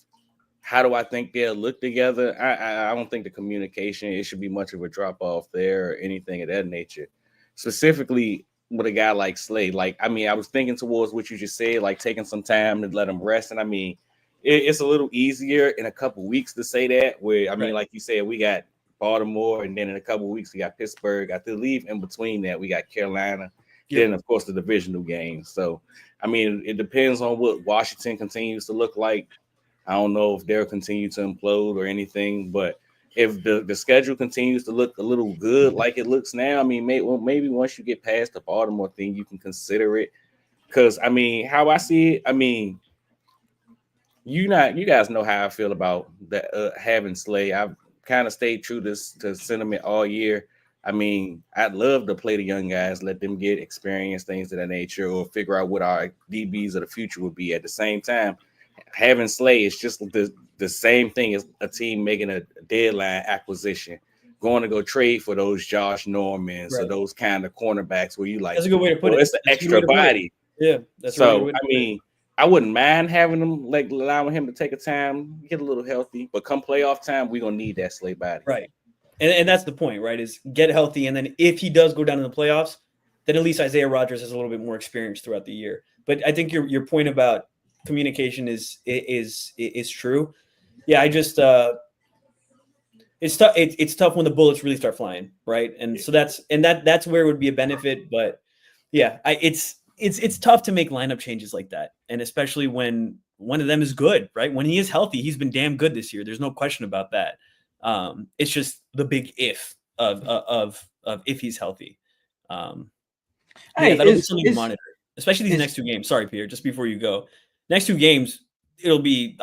how do I think they'll look together, I don't think the communication, it should be much of a drop off there or anything of that nature. Specifically with a guy like Slay. I was thinking towards what you just said, like taking some time to let him rest. And it's a little easier in a couple weeks to say that, where like you said, we got Baltimore, and then in a couple of weeks we got Pittsburgh. I believe in between that we got Carolina, then of course the divisional games. So it depends on what Washington continues to look like. I don't know if they'll continue to implode or anything, but if the schedule continues to look a little good like it looks now, maybe once you get past the Baltimore thing, you can consider it. Because how I see it, you guys know how I feel about that having Slay. I've kind of stayed true to sentiment all year. I'd love to play the young guys, let them get experience, things of that nature, or figure out what our DBs of the future would be. At the same time, having Slay is just the same thing as a team making a deadline acquisition, going to go trade for those Josh Normans or those kind of cornerbacks where you like, that's a good way to put it. It's an extra body. Yeah. That's so, I wouldn't mind having him, allowing him to take a time, get a little healthy, but come playoff time, we're going to need that Slay body. Right. And that's the point, right? Is get healthy. And then if he does go down in the playoffs, then at least Isaiah Rodgers has a little bit more experience throughout the year. But I think your point about communication is true. Yeah. It's tough. It's tough when the bullets really start flying. Right. And so that's where it would be a benefit. But yeah, it's tough to make lineup changes like that. And especially when one of them is good, right? When he is healthy, he's been damn good this year. There's no question about that. It's just the big if of if he's healthy. That'll be something to monitor, especially these next two games. Sorry, Pierre, just before you go. Next two games, I'll be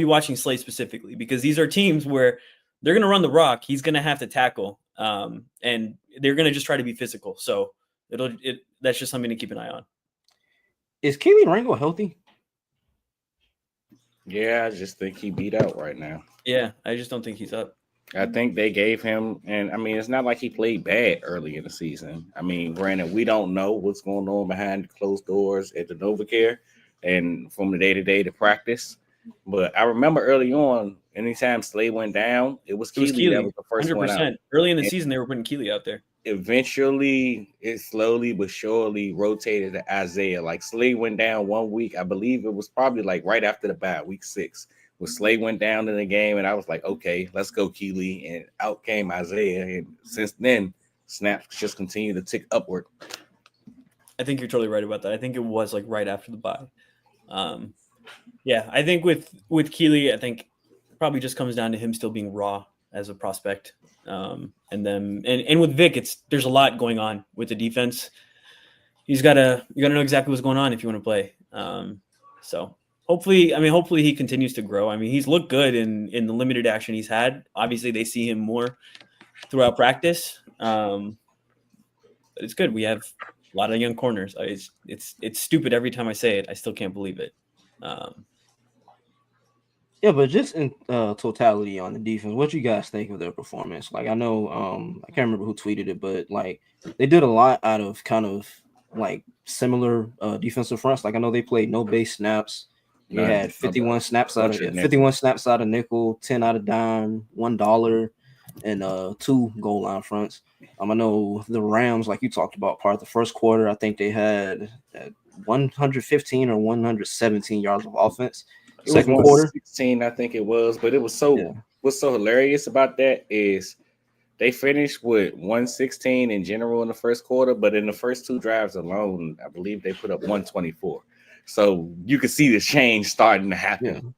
watching Slay specifically because these are teams where they're going to run the rock. He's going to have to tackle, and they're going to just try to be physical. So that's just something to keep an eye on. Is Keely Ringo healthy? Yeah, I just think he beat out right now. Yeah, I just don't think he's up. I think they gave him, and I mean, it's not like he played bad early in the season. I mean, granted, we don't know what's going on behind closed doors at the NovaCare and from the day to day to practice. But I remember early on, anytime Slay went down, it was Keely that was the first one out. 100%. Early in the season, they were putting Keely out there. Eventually, it slowly but surely rotated to Isaiah. Like Slay went down 1 week. I believe it was probably like right after the bye, week 6. When Slay went down in the game, and I was like, okay, let's go Keely. And out came Isaiah. And since then, snaps just continue to tick upward. I think you're totally right about that. I think it was like right after the bye. Yeah, I think with Keely, I think it probably just comes down to him still being raw as a prospect. And with Vic, there's a lot going on with the defense. You gotta know exactly what's going on if you want to play. So hopefully he continues to grow. I mean, he's looked good in the limited action he's had. Obviously, they see him more throughout practice. But it's good. We have a lot of young corners. It's stupid every time I say it. I still can't believe it. Yeah, but just in totality on the defense, what you guys think of their performance? Like, I know I can't remember who tweeted it, but like they did a lot out of kind of like similar defensive fronts. Like I know they played no base snaps. They had 51 snaps out of nickel, 10 out of dime, $1, and 2 goal line fronts. I know the Rams, like you talked about, Parth the first quarter, I think they had 115 or 117 yards of offense. Second quarter, 16, I think it was. But it was what's so hilarious about that is they finished with 116 in general in the first quarter, but in the first 2 drives alone, I believe they put up 124. So you could see the change starting to happen.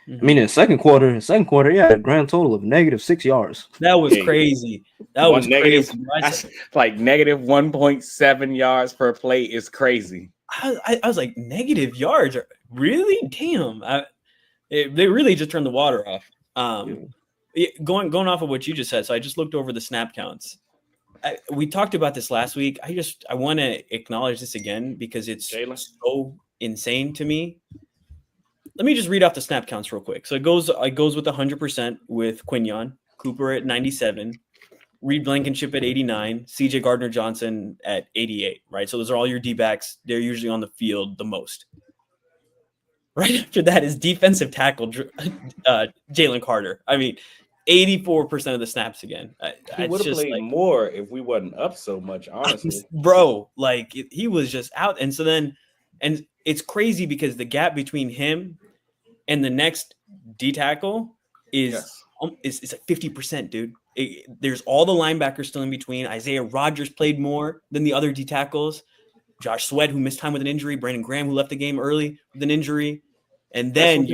Yeah. I mean, in the second quarter, yeah, a grand total of -6 yards. That was crazy. That was crazy. Like negative 1.7 yards per play is crazy. I was like, negative yards? Really? Damn. They really just turned the water off. Going off of what you just said, so I just looked over the snap counts. We talked about this last week. I want to acknowledge this again because it's so insane to me. Let me just read off the snap counts real quick. So it goes with 100% with Quinyon, Cooper at 97, Reed Blankenship at 89, CJ Gardner-Johnson at 88, right? So those are all your D-backs. They're usually on the field the most. Right after that is defensive tackle Jalen Carter. I mean, 84% of the snaps again. He would have played more if we wasn't up so much, honestly. Bro, like he was just out. And so then, and it's crazy because the gap between him and the next D tackle is like 50%, dude. There's all the linebackers still in between. Isaiah Rodgers played more than the other D tackles. Josh Sweat, who missed time with an injury. Brandon Graham, who left the game early with an injury. And then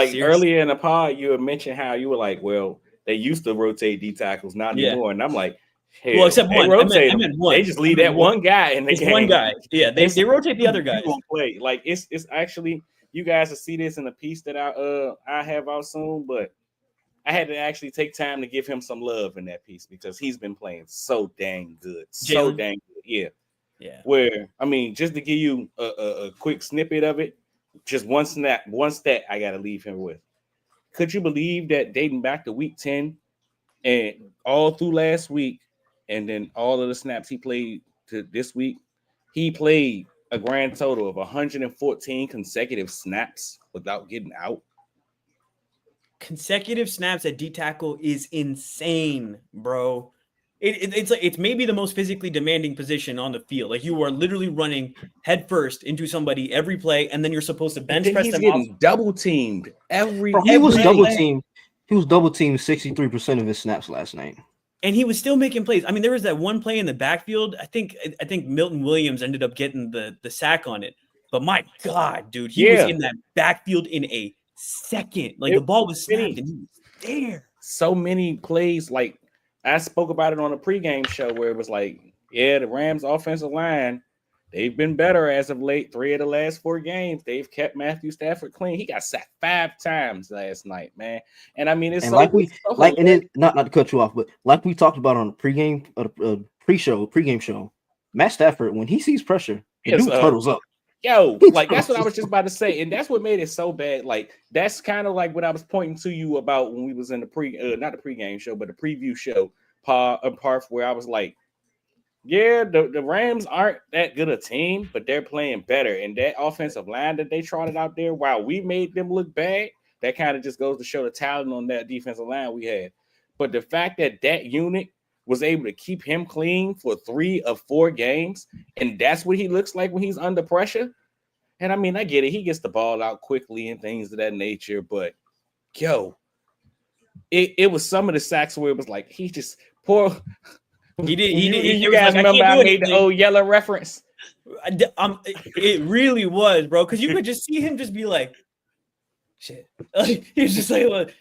earlier in the pod, you had mentioned how you were like, well, they used to rotate D tackles, not anymore. And I'm like, hey, well, except one. I meant one. They just leave that one guy in the game. One guy. Yeah, they rotate the other guys. Play. Like it's actually, you guys will see this in the piece that I have out soon, but I had to actually take time to give him some love in that piece because he's been playing so dang good. So dang good. Yeah. Yeah. Where, I mean, just to give you a quick snippet of it, just one stat I got to leave him with. Could you believe that dating back to week 10 and all through last week and then all of the snaps he played to this week, he played a grand total of 114 consecutive snaps without getting out? Consecutive snaps at D tackle is insane, bro. It's like it's maybe the most physically demanding position on the field. Like you are literally running head first into somebody every play, and then you're supposed to bench press them off. Double teamed every. He was double teamed. He was double teamed 63% of his snaps last night, and he was still making plays. I mean, there was that one play in the backfield. I think Milton Williams ended up getting the sack on it. But my God, dude, he was in that backfield in a second. Like the ball was snapped, and he was there. So many plays, like. I spoke about it on a pregame show where it was like, the Rams offensive line, they've been better as of late. 3 of the last 4 games, they've kept Matthew Stafford clean. He got sacked 5 times last night, man. And I mean, it's not to cut you off, but like we talked about on the pregame show, Matt Stafford, when he sees pressure, he turtles up. Yo, like that's what I was just about to say, and that's what made it so bad. Like that's kind of like what I was pointing to you about when we was in the not the pregame show, but the preview show, Parth, where I was like, yeah, the Rams aren't that good a team, but they're playing better, and that offensive line that they trotted out there, while we made them look bad, that kind of just goes to show the talent on that defensive line we had. But the fact that that unit was able to keep him clean for 3 of 4 games, and that's what he looks like when he's under pressure. And I mean, I get it. He gets the ball out quickly and things of that nature, but yo, it was some of the sacks where it was like he just poor. He did. You guys remember I made the old yellow reference? It really was, bro, because you could just see him just be like, shit. He's just like,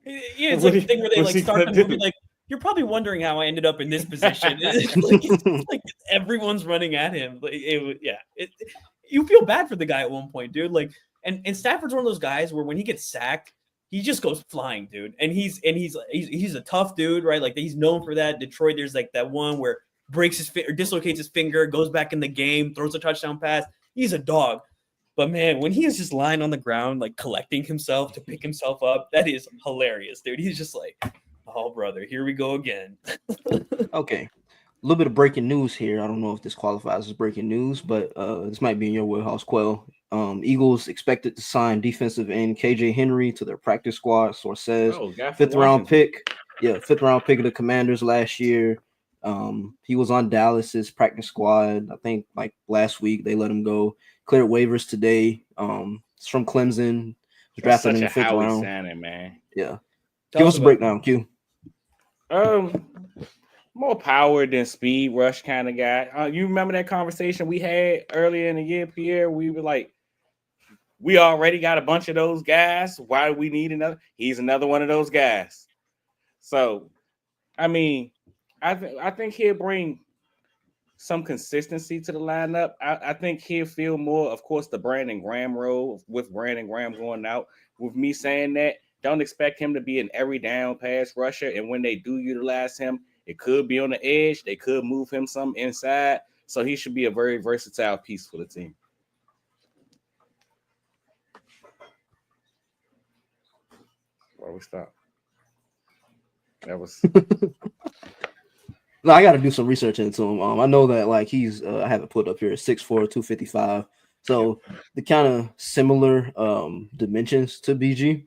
it's like the thing where they like start the movie like, you're probably wondering how I ended up in this position. It's like everyone's running at him. Like, you feel bad for the guy at one point, dude. Like, and Stafford's one of those guys where when he gets sacked, he just goes flying, dude. And he's a tough dude, right? Like he's known for that. Detroit, there's like that one where breaks his or dislocates his finger, goes back in the game, throws a touchdown pass. He's a dog. But man, when he is just lying on the ground, like collecting himself to pick himself up, that is hilarious, dude. He's just like, oh, brother, here we go again. Okay. A little bit of breaking news here. I don't know if this qualifies as breaking news, but this might be in your wheelhouse, Quell. Eagles expected to sign defensive end KJ Henry to their practice squad. Source says fifth round pick of the Commanders last year. He was on Dallas's practice squad. I think like last week they let him go. Cleared waivers today. It's from Clemson. Drafted in the 5th round. Signing, man. Yeah. Give us a breakdown, Q. More power than speed rush kind of guy. You remember that conversation we had earlier in the year, Pierre? We were like, we already got a bunch of those guys. Why do we need another? He's another one of those guys. So, I mean, I think he'll bring some consistency to the lineup. I think he'll feel more, of course, the Brandon Graham role with Brandon Graham going out. With me saying that, don't expect him to be an every down pass rusher. And when they do utilize him, it could be on the edge. They could move him some inside. So he should be a very versatile piece for the team. Where we stop? That was. No, I got to do some research into him. I know that like he's I have it put up here 6'4", 255. So the kind of similar dimensions to BG.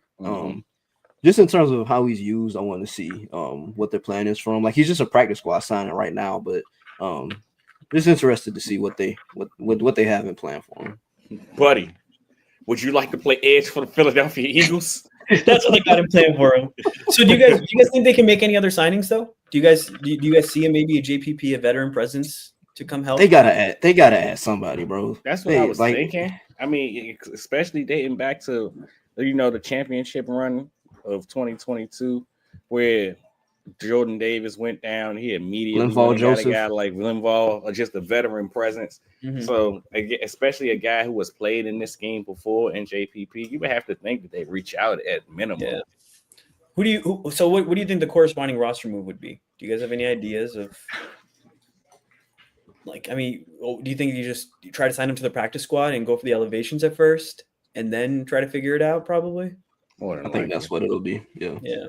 Just in terms of how he's used, I want to see what their plan is for him. Like he's just a practice squad signing right now, but just interested to see what they have in plan for him. Buddy, would you like to play edge for the Philadelphia Eagles? That's what they got him playing for him. So do you guys think they can make any other signings though? Do you guys see maybe a JPP, a veteran presence to come help? They gotta add somebody, bro. That's what I was thinking. I mean, especially dating back to the championship run of 2022, where Jordan Davis went down. He immediately got a guy like Linval, or just a veteran presence. So, especially a guy who was played in this game before in JPP, you would have to think that they reach out at minimum. Yeah. What do you think the corresponding roster move would be? Do you guys have any ideas of? Like, I mean, do you think you try to sign him to the practice squad and go for the elevations at first, and then try to figure it out? Probably. I think that's what it'll be. Yeah. Yeah.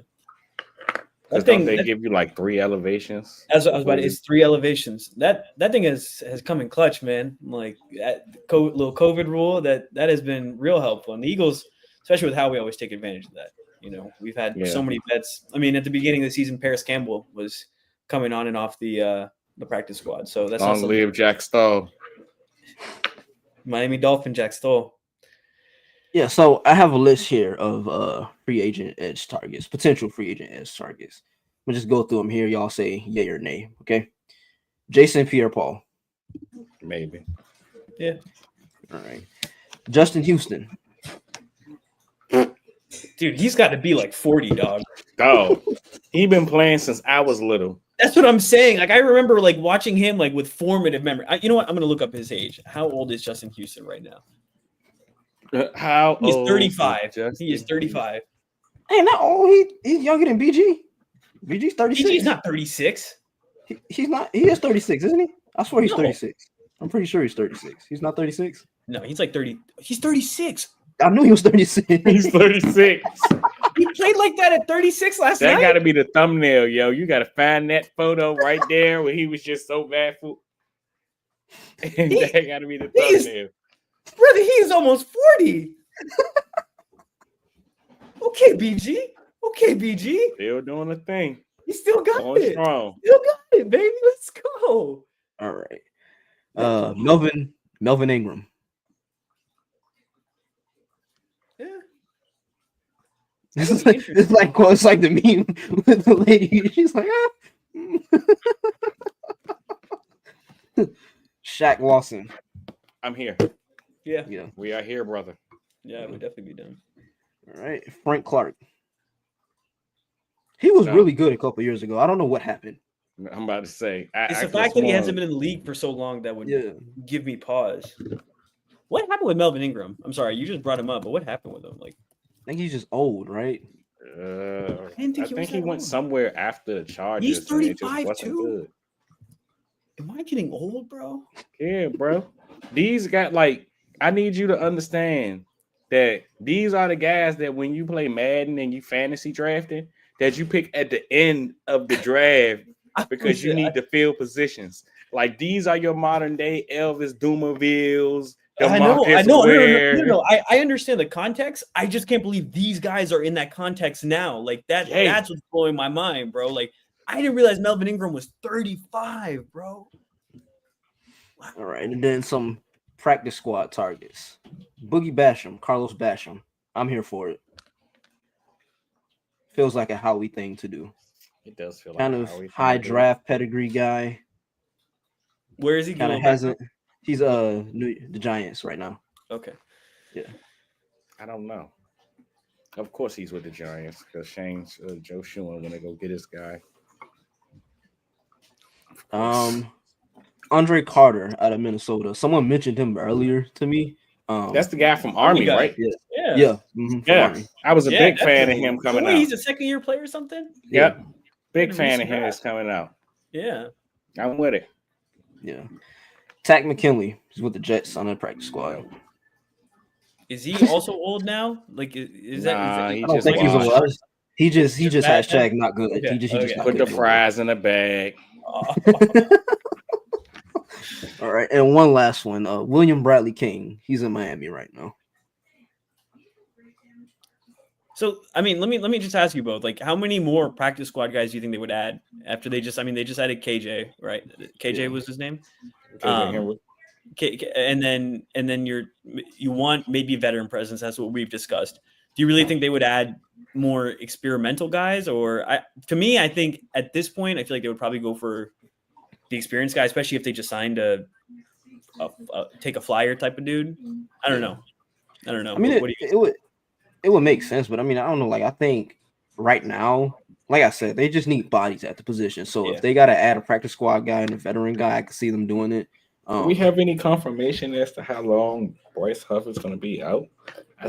I think they give you like 3 elevations. As I was about to, it's 3 elevations. That thing has come in clutch, man. Like that little COVID rule that has been real helpful. And the Eagles, especially with how we always take advantage of that. We've had so many bets. I mean, at the beginning of the season, Paris Campbell was coming on and off the practice squad. So that's long live Jack Stoll. Miami Dolphin Jack Stoll. Yeah, so I have a list here of free agent edge targets, potential free agent edge targets. I'm gonna just go through them here. Y'all say yay or nay, okay? Jason Pierre-Paul. Maybe. Yeah. All right. Justin Houston. Dude, he's got to be like 40, dog. Oh, he's been playing since I was little. That's what I'm saying. Like I remember like watching him like with formative memory. You know what? I'm gonna look up his age. How old is Justin Houston right now? He's 35. He is 35. Hey, not old. He's younger than BG. BG's 36. BG's not 36. He's not. He is 36, isn't he? I swear he's 36. I'm pretty sure he's 36. He's not 36. No, he's like 30. He's 36. I knew he was 36. He's 36. He played like that at 36 last night. That got to be the thumbnail, yo. You got to find that photo right there where he was just so bad for. And that got to be the thumbnail. Brother, he is almost 40. Okay, BG. Still doing the thing. He still got Going it. strong. Still got it, baby. Let's go. All right. Melvin Ingram. Yeah. It's like the meme with the lady. She's like, Shaq Lawson. I'm here. Yeah. We are here, brother. Yeah, it would definitely be done. All right. Frank Clark. He was really good a couple years ago. I don't know what happened. I'm about to say. It's the fact that he hasn't been in the league for so long that would give me pause. What happened with Melvin Ingram? I'm sorry, you just brought him up, but what happened with him? Like, I think he's just old, right? I think he went somewhere after the Chargers. He's 35 too. Good. Am I getting old, bro? Yeah, bro. These got I need you to understand that these are the guys that when you play Madden and you fantasy drafting, that you pick at the end of the draft because you need to fill positions. Like these are your modern day Elvis Dumervilles. I know. No. I understand the context. I just can't believe these guys are in that context now. Like that. Hey. That's what's blowing my mind, bro. Like I didn't realize Melvin Ingram was 35, bro. Wow. All right, and then some practice squad targets. Boogie Basham, Carlos Basham. I'm here for it. Feels like a Howie thing to do. It does feel kind like of high draft pedigree guy. Where is he? Kind of hasn't. He's the Giants right now. Okay. Yeah. I don't know. Of course he's with the Giants because Shane's Joe Schuman when they go get his guy. Andre Carter out of Minnesota. Someone mentioned him earlier to me. That's the guy from Army, right? Yeah. Mm-hmm, I was a big fan of him coming out. He's a second-year player or something? Yep. Big fan of his coming out. Yeah. I'm with it. Yeah. Tack McKinley is with the Jets on the practice squad. Is he also old now? Like, is that? I don't think he's old. He just hashtag not good. Okay. He just put the fries in the bag. All right, and one last one. William Bradley King. He's in Miami right now. So, I mean, let me just ask you both. Like, how many more practice squad guys do you think they would add after they just? I mean, they just added KJ, right? KJ was his name. And then you want maybe veteran presence. That's what we've discussed. Do you really think they would add more experimental guys? Or to me, I think at this point, I feel like they would probably go for the experienced guy, especially if they just signed a take a flyer type of dude. I don't know. I mean, it would make sense, but I mean, I don't know. Like, I think right now, like I said, they just need bodies at the position. So if they got to add a practice squad guy and a veteran guy, I can see them doing it. Do we have any confirmation as to how long Bryce Huff is going to be out? I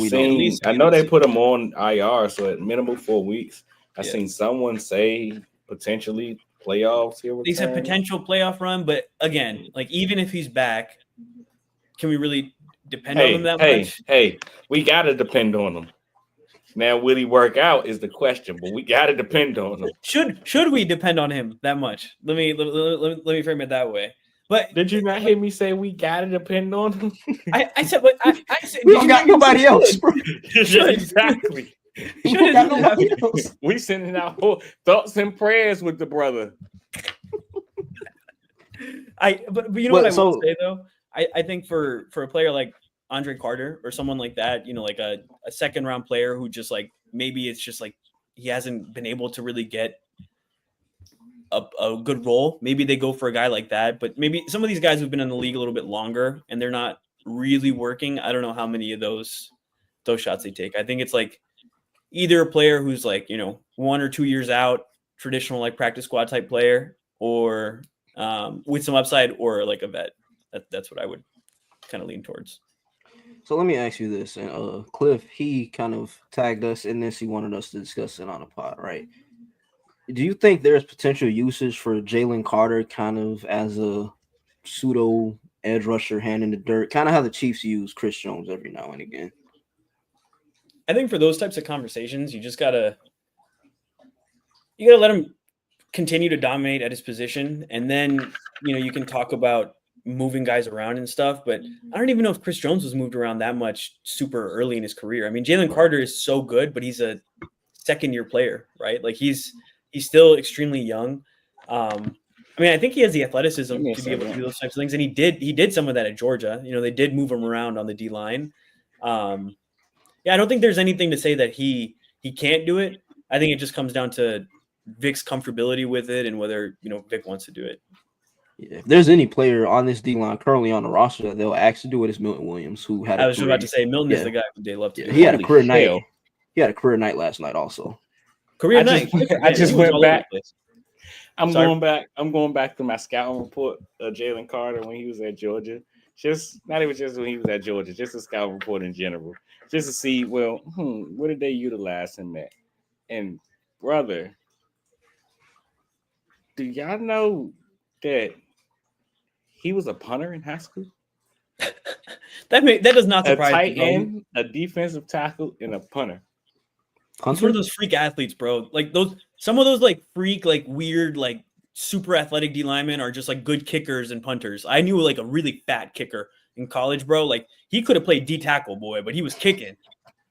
know they put him on IR, so at minimum 4 weeks. I seen someone say potentially playoffs here. They said potential playoff run, but again, like even if he's back, can we really depend on him that much? Hey, we got to depend on him. Now, will he work out is the question, but we got to depend on him. Should we depend on him that much? Let me frame it that way. But did you not hear me say we got to depend on him? I said, but I said we don't got nobody else, bro. Exactly. We sending out thoughts and prayers with the brother. But you know what I will say though? I think for a player like Andre Carter or someone like that, you know, like a second round player who just like maybe it's just like he hasn't been able to really get a good role. Maybe they go for a guy like that, but maybe some of these guys who've been in the league a little bit longer and they're not really working. I don't know how many of those shots they take. I think it's like either a player who's like, you know, 1 or 2 years out, traditional like practice squad type player, or with some upside, or like a vet. That's what I would kind of lean towards. So let me ask you this, and Cliff, he kind of tagged us in this. He wanted us to discuss it on a pod, right? Do you think there's potential usage for Jalen Carter kind of as a pseudo edge rusher, hand in the dirt, kind of how the Chiefs use Chris Jones every now and again. I think for those types of conversations, you gotta let him continue to dominate at his position, and then you can talk about moving guys around and stuff. But I don't even know if Chris Jones was moved around that much super early in his career. I mean, Jalen Carter is so good, but he's a second-year player, right? Like he's still extremely young. I mean, I think he has the athleticism to be able to do those types of things, and he did some of that at Georgia. They did move him around on the D line. Yeah, I don't think there's anything to say that he can't do it. I think it just comes down to Vic's comfortability with it and whether Vic wants to do it. Yeah, if there's any player on this D line currently on the roster that they'll actually do it, is Milton Williams, who had. I was about to say Milton is the guy who they love to. Yeah, he had a career night. He had a career night last night, also. Career night. I just went back. I'm going back to my scouting report of Jalen Carter when he was at Georgia. Just not even just when he was at Georgia, just a scouting report in general, just to see where did they utilize him at? And brother, do y'all know that he was a punter in high school? that does not surprise me. A tight end, a defensive tackle, and a punter. He's one of those freak athletes, bro. Like some of those like freak, like weird, like super athletic D linemen are just like good kickers and punters. I knew like a really fat kicker in college, bro. Like he could have played D tackle, boy, but he was kicking.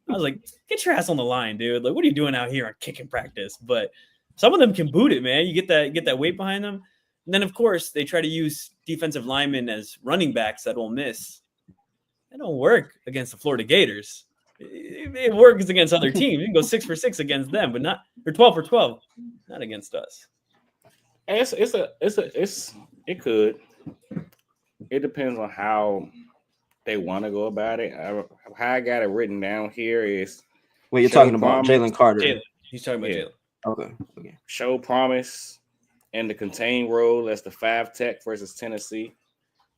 I was like, get your ass on the line, dude. Like, what are you doing out here on kicking practice? But some of them can boot it, man. You get that weight behind them. And then of course they try to use defensive linemen as running backs that will miss. That don't work against the Florida Gators. It works against other teams. You can go 6 for 6 against them, but not or 12 for 12, not against us. It could. It depends on how they want to go about it. How I got it written down here is. Wait, you're talking about Jalen Carter? Jalen. He's talking about Jalen. Okay. Show promise and the contain role as the 5 tech versus Tennessee.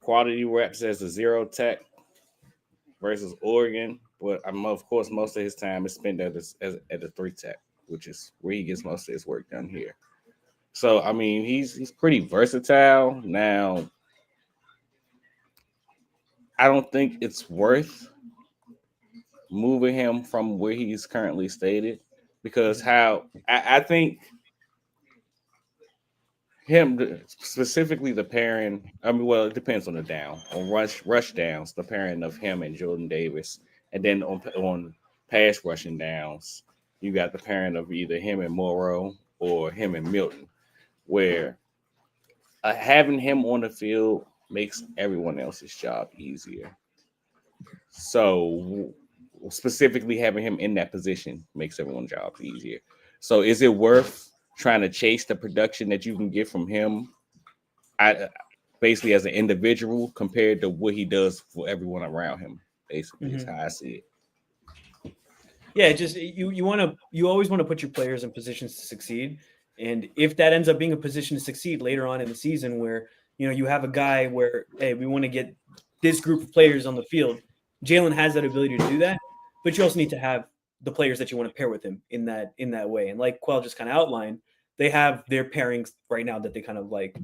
Quality reps as the 0 tech versus Oregon. But of course, most of his time is spent at the 3 tech, which is where he gets most of his work done here. So I mean, he's pretty versatile. Now, I don't think it's worth moving him from where he's currently stated, because I think him specifically the pairing. I mean, well, it depends on the down. On rush downs, the pairing of him and Jordan Davis. And then on pass rushing downs, you got the pairing of either him and Morrow or him and Milton, where having him on the field makes everyone else's job easier. So specifically having him in that position makes everyone's job easier. So is it worth trying to chase the production that you can get from him basically as an individual compared to what he does for everyone around him? Basically, is how I see it. Yeah, just you always want to put your players in positions to succeed, and if that ends up being a position to succeed later on in the season, where you have a guy where hey, we want to get this group of players on the field, Jalen has that ability to do that, but you also need to have the players that you want to pair with him in that way. And like Quell just kind of outlined, they have their pairings right now that they kind of like.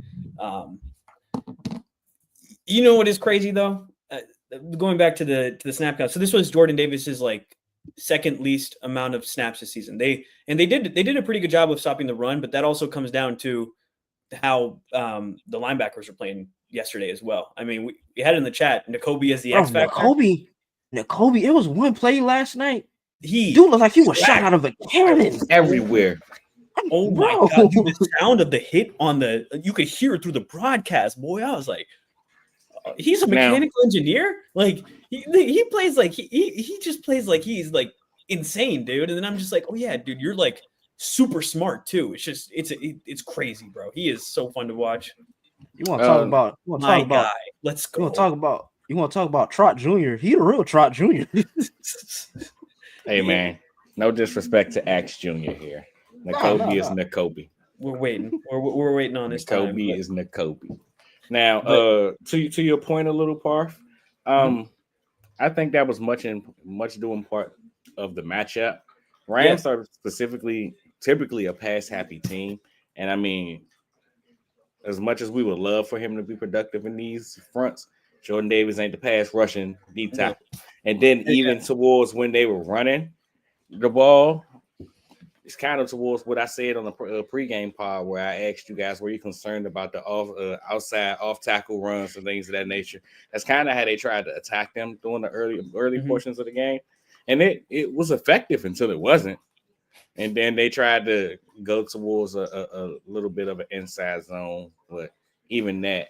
What is crazy though? Going back to the snap count. So this was Jordan Davis's like second least amount of snaps this season. They did a pretty good job of stopping the run, but that also comes down to how the linebackers were playing yesterday as well. I mean, we had it in the chat, Nakobe as the X factor. Nakobe, it was one play last night. Dude looked like he was shot out of a cannon everywhere. Oh my God, dude, the sound of the hit you could hear it through the broadcast, boy. I was like, he's a mechanical engineer. Like he plays like he just plays like he's like insane, dude. And then I'm just like, oh yeah, dude, you're like super smart too. It's just it's crazy, bro. He is so fun to watch. You want to talk about my guy? Let's go. You want to talk about Trot Jr. He the real Trot Jr. Hey man, no disrespect to Axe Jr. here. Nakobe is Nakobe. We're waiting. We're waiting on this time. Nakobe is Nakobe. Now, to your point a little, Parth, I think that was much doing part of the matchup. Rams are typically a pass happy team, and I mean, as much as we would love for him to be productive in these fronts, Jordan Davis ain't the pass rushing deep tackle. And then even towards when they were running the ball, it's kind of towards what I said on the pregame pod where I asked you guys, were you concerned about the outside off tackle runs and things of that nature? That's kind of how they tried to attack them during the early portions of the game. And it was effective until it wasn't. And then they tried to go towards a little bit of an inside zone, but even that.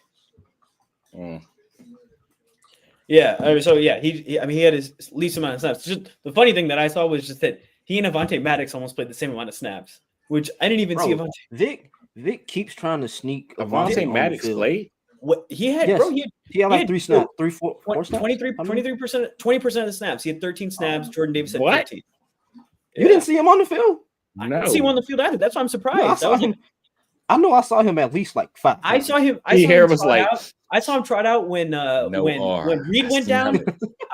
Yeah. So yeah, he had his least amount of snaps. Just the funny thing that I saw was just that he and Avonte Maddox almost played the same amount of snaps, which I didn't even see Avonte. Vic keeps trying to sneak Avonte Maddox played. What he had, yes. bro? He had like 3 snaps, 4 snaps. 23%, 20% of the snaps. He had 13 snaps. Jordan Davis had 15. You didn't see him on the field? I didn't see him on the field either. That's why I'm surprised. No, I know I saw him at least like 5 times. I saw him. I saw him trot out when Reed went down.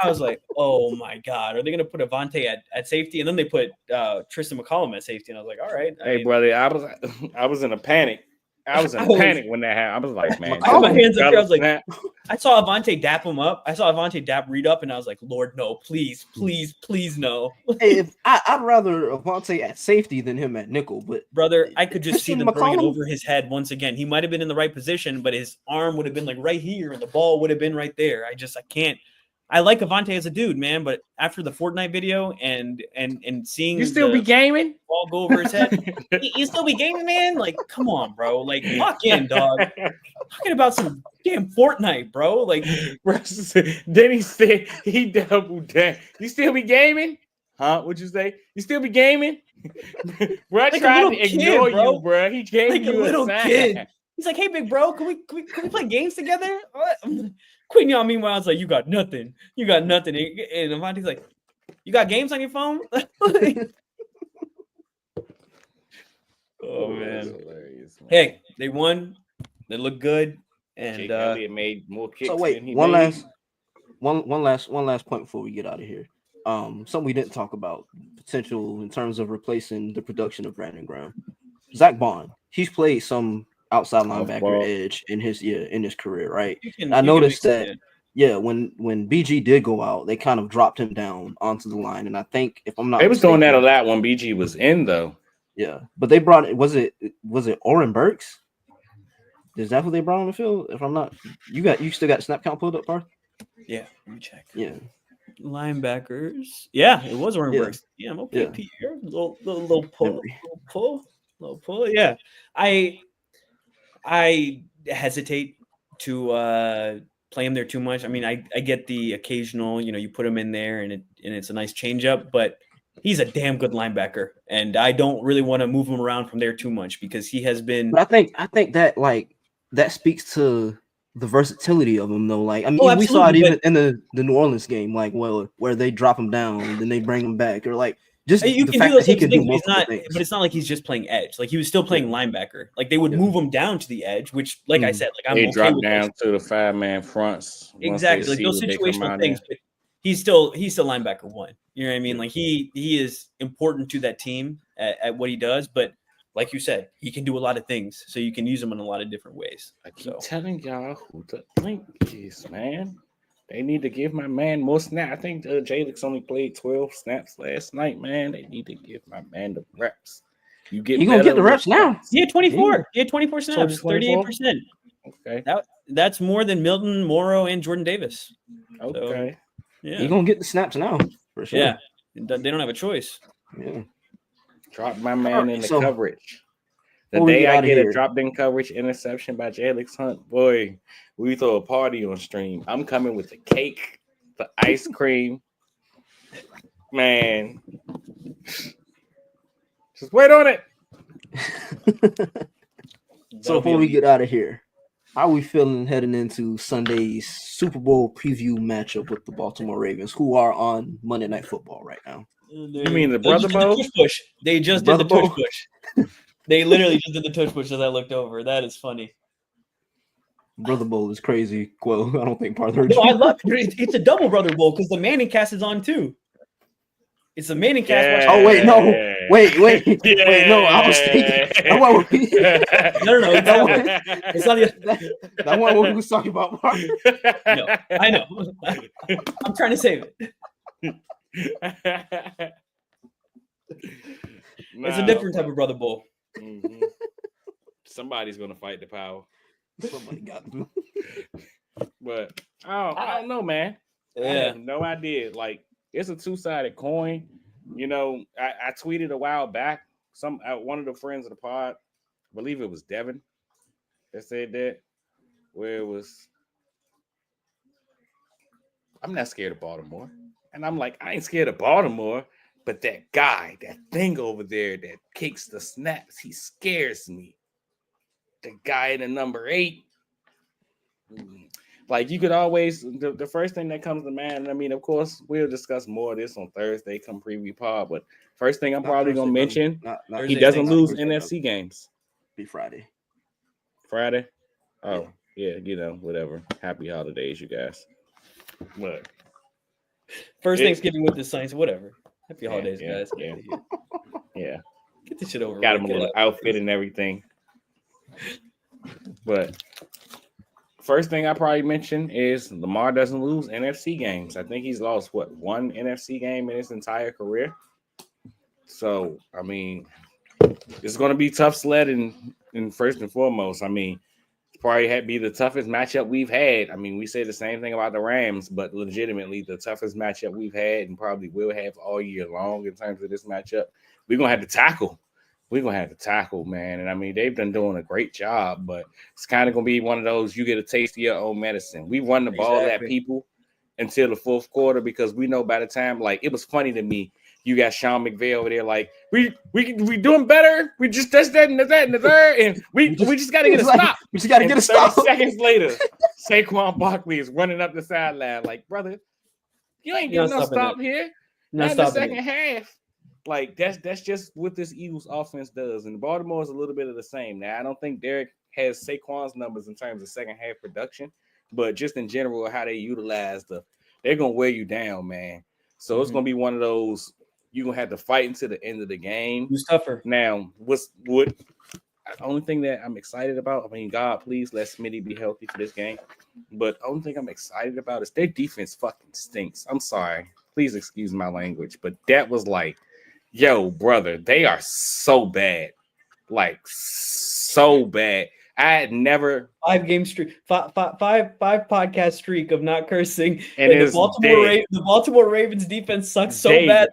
I was like, oh my God, are they gonna put Avonte at safety? And then they put Tristan McCollum at safety, and I was like, all right. Brother, I was in a panic. I was in panic when that happened. I was like, man, I put my hands up here. I was like, I saw Avonte dap him up. I saw Avonte dap Reed up, and I was like, Lord, no, please, no. Hey, I'd rather Avonte at safety than him at nickel, but brother, I could just see them throwing it over his head once again. He might have been in the right position, but his arm would have been like right here, and the ball would have been right there. I can't. I like Avonte as a dude, man, but after the Fortnite video and seeing you still be gaming, ball go over his head, you still be gaming, man. Like, come on, bro. Like, lock in, dog. Talking about some damn Fortnite, bro. Like, then he said he doubled down. You still be gaming, huh? What'd you say? You still be gaming, bro? I tried to ignore you, bro. He gave like you a little sign. kid. He's like, hey, big bro, can we play games together? Queen, y'all, meanwhile, it's like, you got nothing. And Avante's like, you got games on your phone? Oh, man. Hey, they won. They look good. And Elliott made more kicks. So wait, than he one made. last point before we get out of here. Something we didn't talk about, potential in terms of replacing the production of Brandon Graham. Zach Bond, he's played some outside linebacker edge in his career, right? I noticed that when BG did go out, they kind of dropped him down onto the line, and I think if I'm not, they was doing that a lot when BG was in though. Yeah, but they brought was it Oren Burks? Is that who they brought on the field? If I'm not, you still got snap count pulled up, Parth? Yeah, let me check. Yeah, linebackers. Yeah, it was Oren Burks. Yeah, I'm okay. Pierre, little pull. Yeah, I hesitate to play him there too much. I mean, I get the occasional, you put him in there and it's a nice change up, but he's a damn good linebacker, and I don't really want to move him around from there too much because he has been. But I think that that speaks to the versatility of him, though. Like, I mean, we saw it even in the New Orleans game, where they drop him down and then they bring him back, or like. Just you the can fact do those that he could do things, multiple things. But it's not like he's just playing edge. Like he was still playing linebacker. Like they would move him down to the edge, which, like I said, I'm they okay drop with down those. to the 5-man fronts. Exactly, like those situational things. But he's still linebacker one. You know what I mean? Like he is important to that team at what he does. But like you said, he can do a lot of things, so you can use him in a lot of different ways. I keep telling y'all who to think is, man. They need to give my man more snaps. I think Jalix only played 12 snaps last night, man. They need to give my man the reps. You're going to get the reps now. He had 24. Yeah. He had 24 snaps, 38%. Okay. That's more than Milton, Morrow, and Jordan Davis. Okay. So, yeah. You're going to get the snaps now, for sure. Yeah. They don't have a choice. Yeah. Drop my man in the coverage. The day I get a drop-in coverage interception by Jalix Hunt, boy, we throw a party on stream. I'm coming with the cake, the ice cream. Man. Just wait on it. So before we get out of here, how are we feeling heading into Sunday's Super Bowl preview matchup with the Baltimore Ravens, who are on Monday Night Football right now? You mean the Brother Bowl? They just did the tush push. They literally just did the tush push as I looked over. That is funny. Brother Bowl is crazy. Quell, I don't think Parth heard you. I love it. It's a double Brother Bowl because the Manning cast is on too. It's the Manning cast. Yeah. Oh wait, no, wait, no. I was thinking No, it's not the. that one what we was talking about. No, I know. I'm trying to save it. It's a different type of Brother Bull. Mm-hmm. Somebody's gonna fight the power. Somebody got to. But I don't know, man. I have no idea. Like, it's a two-sided coin. You know, I tweeted a while back. One of the friends of the pod, I believe it was Devin, that said that, where it was, I'm not scared of Baltimore. And I'm like, I ain't scared of Baltimore, but that guy, that thing over there that kicks the snaps, he scares me. The guy in the number 8. Like, you could always, the first thing that comes to mind, I mean, of course, we'll discuss more of this on Thursday, come preview pod, but first thing I'm probably going to mention, he doesn't lose NFC games. Be Friday. Friday? Oh, yeah, you know, whatever. Happy holidays, you guys. But first Thanksgiving with the Saints, whatever. Happy holidays, guys. Yeah. Get this shit over. Got him a little outfit and everything. But first thing I probably mention is Lamar doesn't lose NFC games. I think he's lost, one NFC game in his entire career. So, I mean, it's going to be tough sledding in first and foremost. I mean, probably be the toughest matchup we've had. I mean, we say the same thing about the Rams, but legitimately the toughest matchup we've had and probably will have all year long in terms of this matchup. We're going to have to tackle. We're going to have to tackle, man. And, I mean, they've been doing a great job, but it's kind of going to be one of those you get a taste of your own medicine. We run the ball at people until the fourth quarter because we know by the time, like, it was funny to me. You got Sean McVay over there, like, we doing better. We just that and the third, and we just got to get a stop. We just got to get a stop. 30 seconds later, Saquon Barkley is running up the sideline, like, brother, you ain't getting no stop here. Not in the second half. Like, that's just what this Eagles offense does, and Baltimore is a little bit of the same. Now, I don't think Derek has Saquon's numbers in terms of second half production, but just in general, how they utilize they're gonna wear you down, man. So it's gonna be one of those. You're going to have to fight until the end of the game. Who's tougher? Now, the only thing that I'm excited about, I mean, God, please let Smitty be healthy for this game. But the only thing I'm excited about is their defense fucking stinks. I'm sorry. Please excuse my language. But that was like, yo, brother, they are so bad. Like, so bad. I had never 5-game streak, five podcast streak of not cursing, and the Baltimore Ravens defense sucks so bad.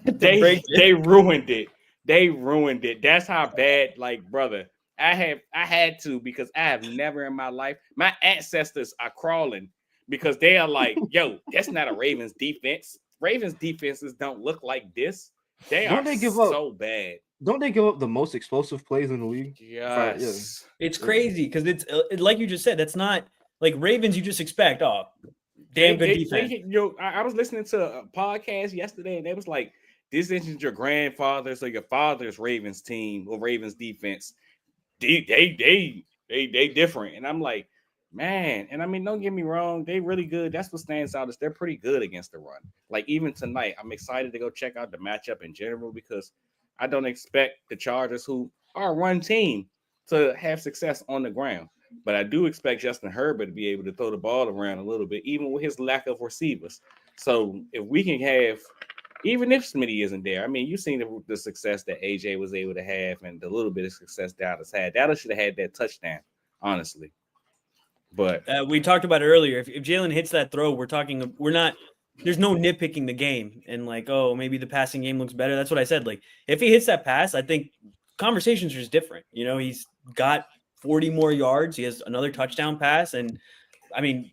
They ruined it. They ruined it. That's how bad. Like, brother, I had to because I have never in my life. My ancestors are crawling because they are like, yo, that's not a Ravens defense. Ravens defenses don't look like this. They are so bad. Don't they give up the most explosive plays in the league? Yes. It's crazy because it's like you just said. That's not like Ravens. You just expect, damn good defense. I was listening to a podcast yesterday, and they was like, "This isn't your grandfather's or your father's Ravens team or Ravens defense. They different." And I'm like, man. And I mean, don't get me wrong, they really good. That's what stands out is they're pretty good against the run. Like even tonight, I'm excited to go check out the matchup in general because I don't expect the Chargers, who are a run team, to have success on the ground. But I do expect Justin Herbert to be able to throw the ball around a little bit, even with his lack of receivers. So if we can have, even if Smitty isn't there, I mean, you've seen the success that AJ was able to have and the little bit of success Dallas had. Dallas should have had that touchdown, honestly. But we talked about it earlier. If Jalen hits that throw, there's no nitpicking the game and like, oh, maybe the passing game looks better. That's what I said. Like, if he hits that pass, I think conversations are just different. You know, he's got 40 more yards. He has another touchdown pass. And, I mean,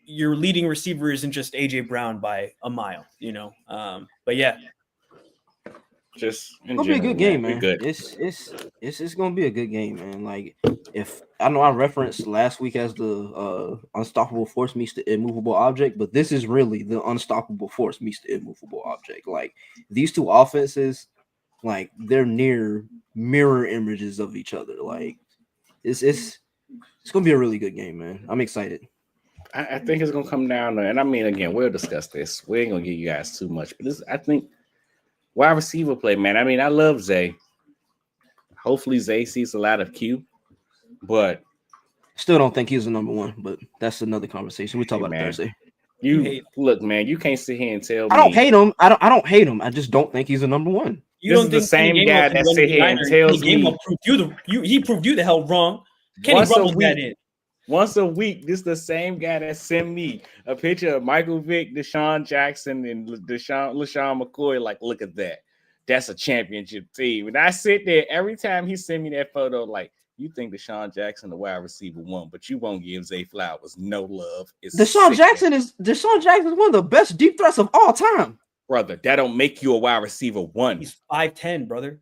your leading receiver isn't just A.J. Brown by a mile, you know. But, yeah. Just it's gonna be a good game, man. It's gonna be a good game, man. Like, if I know I referenced last week as the unstoppable force meets the immovable object, but this is really the unstoppable force meets the immovable object. Like these two offenses, like they're near mirror images of each other. Like it's gonna be a really good game, man. I'm excited. I think it's gonna come down to, and I mean, again, we'll discuss this. We ain't gonna give you guys too much, but I think wide receiver play, man. I mean, I love Zay. Hopefully, Zay sees a lot of Q, but Still don't think he's the number one, but that's another conversation. We talk about it man, Thursday. you look, man. You can't sit here and tell me I don't hate him. I don't hate him. I just don't think he's the number one. You This don't is the think same Kenny guy Gainwell can that run sit the here and niner, tells Kenny me Gainwell he proved you the hell wrong. Kenny once a rumbled that week. in. Once a week, this is the same guy that sent me a picture of Michael Vick, Deshaun Jackson, and LaShawn McCoy. Like, look at that. That's a championship team. And I sit there every time he sent me that photo, like, you think Deshaun Jackson, the wide receiver, won, but you won't give Zay Flowers no love. It's Deshaun Jackson is one of the best deep threats of all time. Brother, that don't make you a wide receiver one. He's 5'10", brother.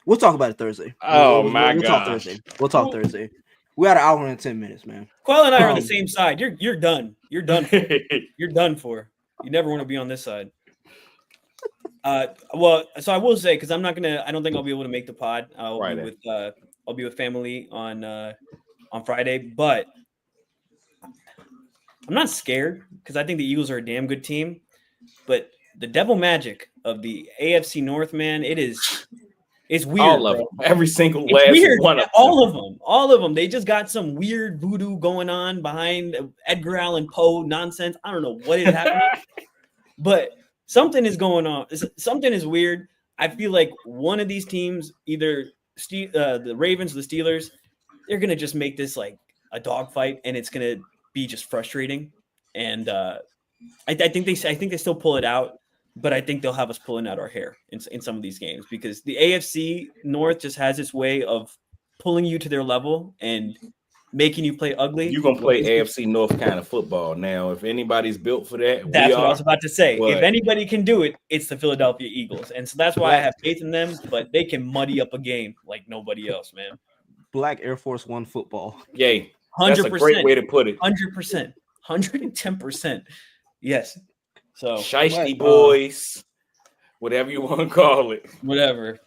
We'll talk about it Thursday. Oh, we'll talk Thursday. We'll talk Thursday. We had an hour and 10 minutes, man. Quell and I are on the same side. You're done. You're done for. You're done for. You never want to be on this side. Well, so I will say, because I don't think I'll be able to make the pod. I'll be with family on Friday, but I'm not scared because I think the Eagles are a damn good team. But the devil magic of the AFC North, man, it's weird. All of them. Every single last weird. one of them. All of them. They just got some weird voodoo going on behind Edgar Allan Poe nonsense. I don't know what is happening, but something is going on. Something is weird. I feel like one of these teams, either the Ravens or the Steelers, they're gonna just make this like a dogfight, and it's gonna be just frustrating. And I think they still pull it out, but I think they'll have us pulling out our hair in some of these games because the AFC North just has its way of pulling you to their level and making you play ugly. You're going to play AFC North kind of football. Now, if anybody's built for that, that's what I was about to say. But if anybody can do it, it's the Philadelphia Eagles. And so that's why I have faith in them, but they can muddy up a game like nobody else, man. Black Air Force One football. Yay. 100%. That's a great way to put it. 100%. 110%. Yes. So Shiesty boys, whatever you want to call it. Whatever.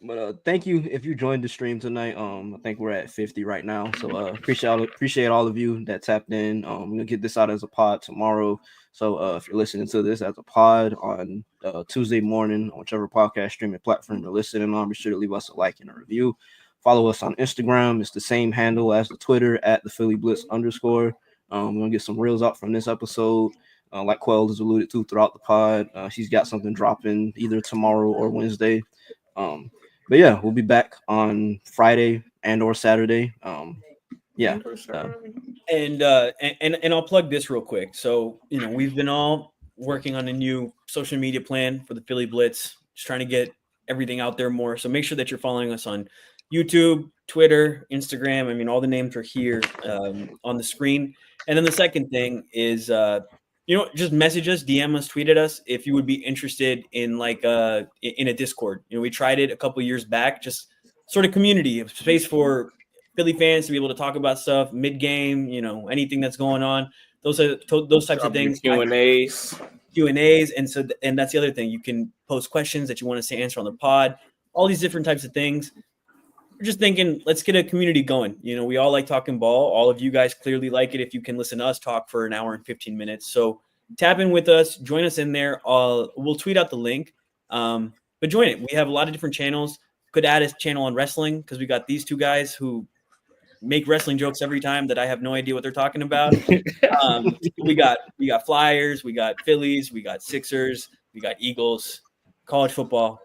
But thank you if you joined the stream tonight. I think we're at 50 right now. So appreciate all of you that tapped in. We're gonna get this out as a pod tomorrow. So if you're listening to this as a pod on Tuesday morning, on whichever podcast streaming platform you're listening on, be sure to leave us a like and a review. Follow us on Instagram. It's the same handle as the Twitter at the Philly Blitz _. We're gonna get some reels out from this episode. Like Quell has alluded to throughout the pod. She's got something dropping either tomorrow or Wednesday. But yeah, we'll be back on Friday and or Saturday. And I'll plug this real quick. So, we've been all working on a new social media plan for the Philly Blitz, just trying to get everything out there more. So make sure that you're following us on YouTube, Twitter, Instagram. I mean, all the names are here on the screen. And then the second thing is, just message us, DM us, tweet at us if you would be interested in in a Discord. We tried it a couple years back, just sort of community, a space for Philly fans to be able to talk about stuff mid-game, anything that's going on. Those types of things. Q&As. And that's the other thing. You can post questions that you want us to answer on the pod. All these different types of things. We're just thinking, let's get a community going. We all like talking ball. All of you guys clearly like it if you can listen to us talk for an hour and 15 minutes. So tap in with us, join us in there. We'll tweet out the link, but join it. We have a lot of different channels. Could add a channel on wrestling because we got these two guys who make wrestling jokes every time that I have no idea what they're talking about. We got Flyers, we got Phillies, we got Sixers, we got Eagles, college football.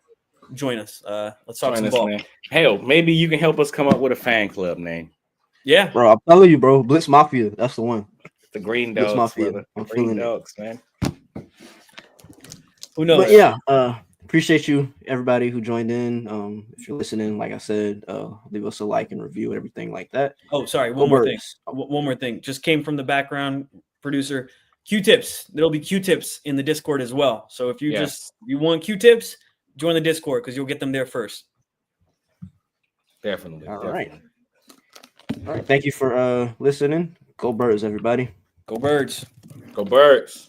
Join us. Let's talk some ball. Man. Hell, maybe you can help us come up with a fan club name. Yeah, bro, I'm telling you, bro. Blitz Mafia, that's the one. The Green Dogs, Mafia. I'm Green Dogs, man. Who knows? But yeah, appreciate you, everybody who joined in. If you're listening, like I said, leave us a like and review, everything like that. Oh, sorry. One more thing. Just came from the background producer. Q-tips. There'll be Q-tips in the Discord as well. So if you want Q-tips, join the Discord because you'll get them there first. Definitely. All right. Thank you for listening. Go Birds, everybody. Go Birds. Go Birds.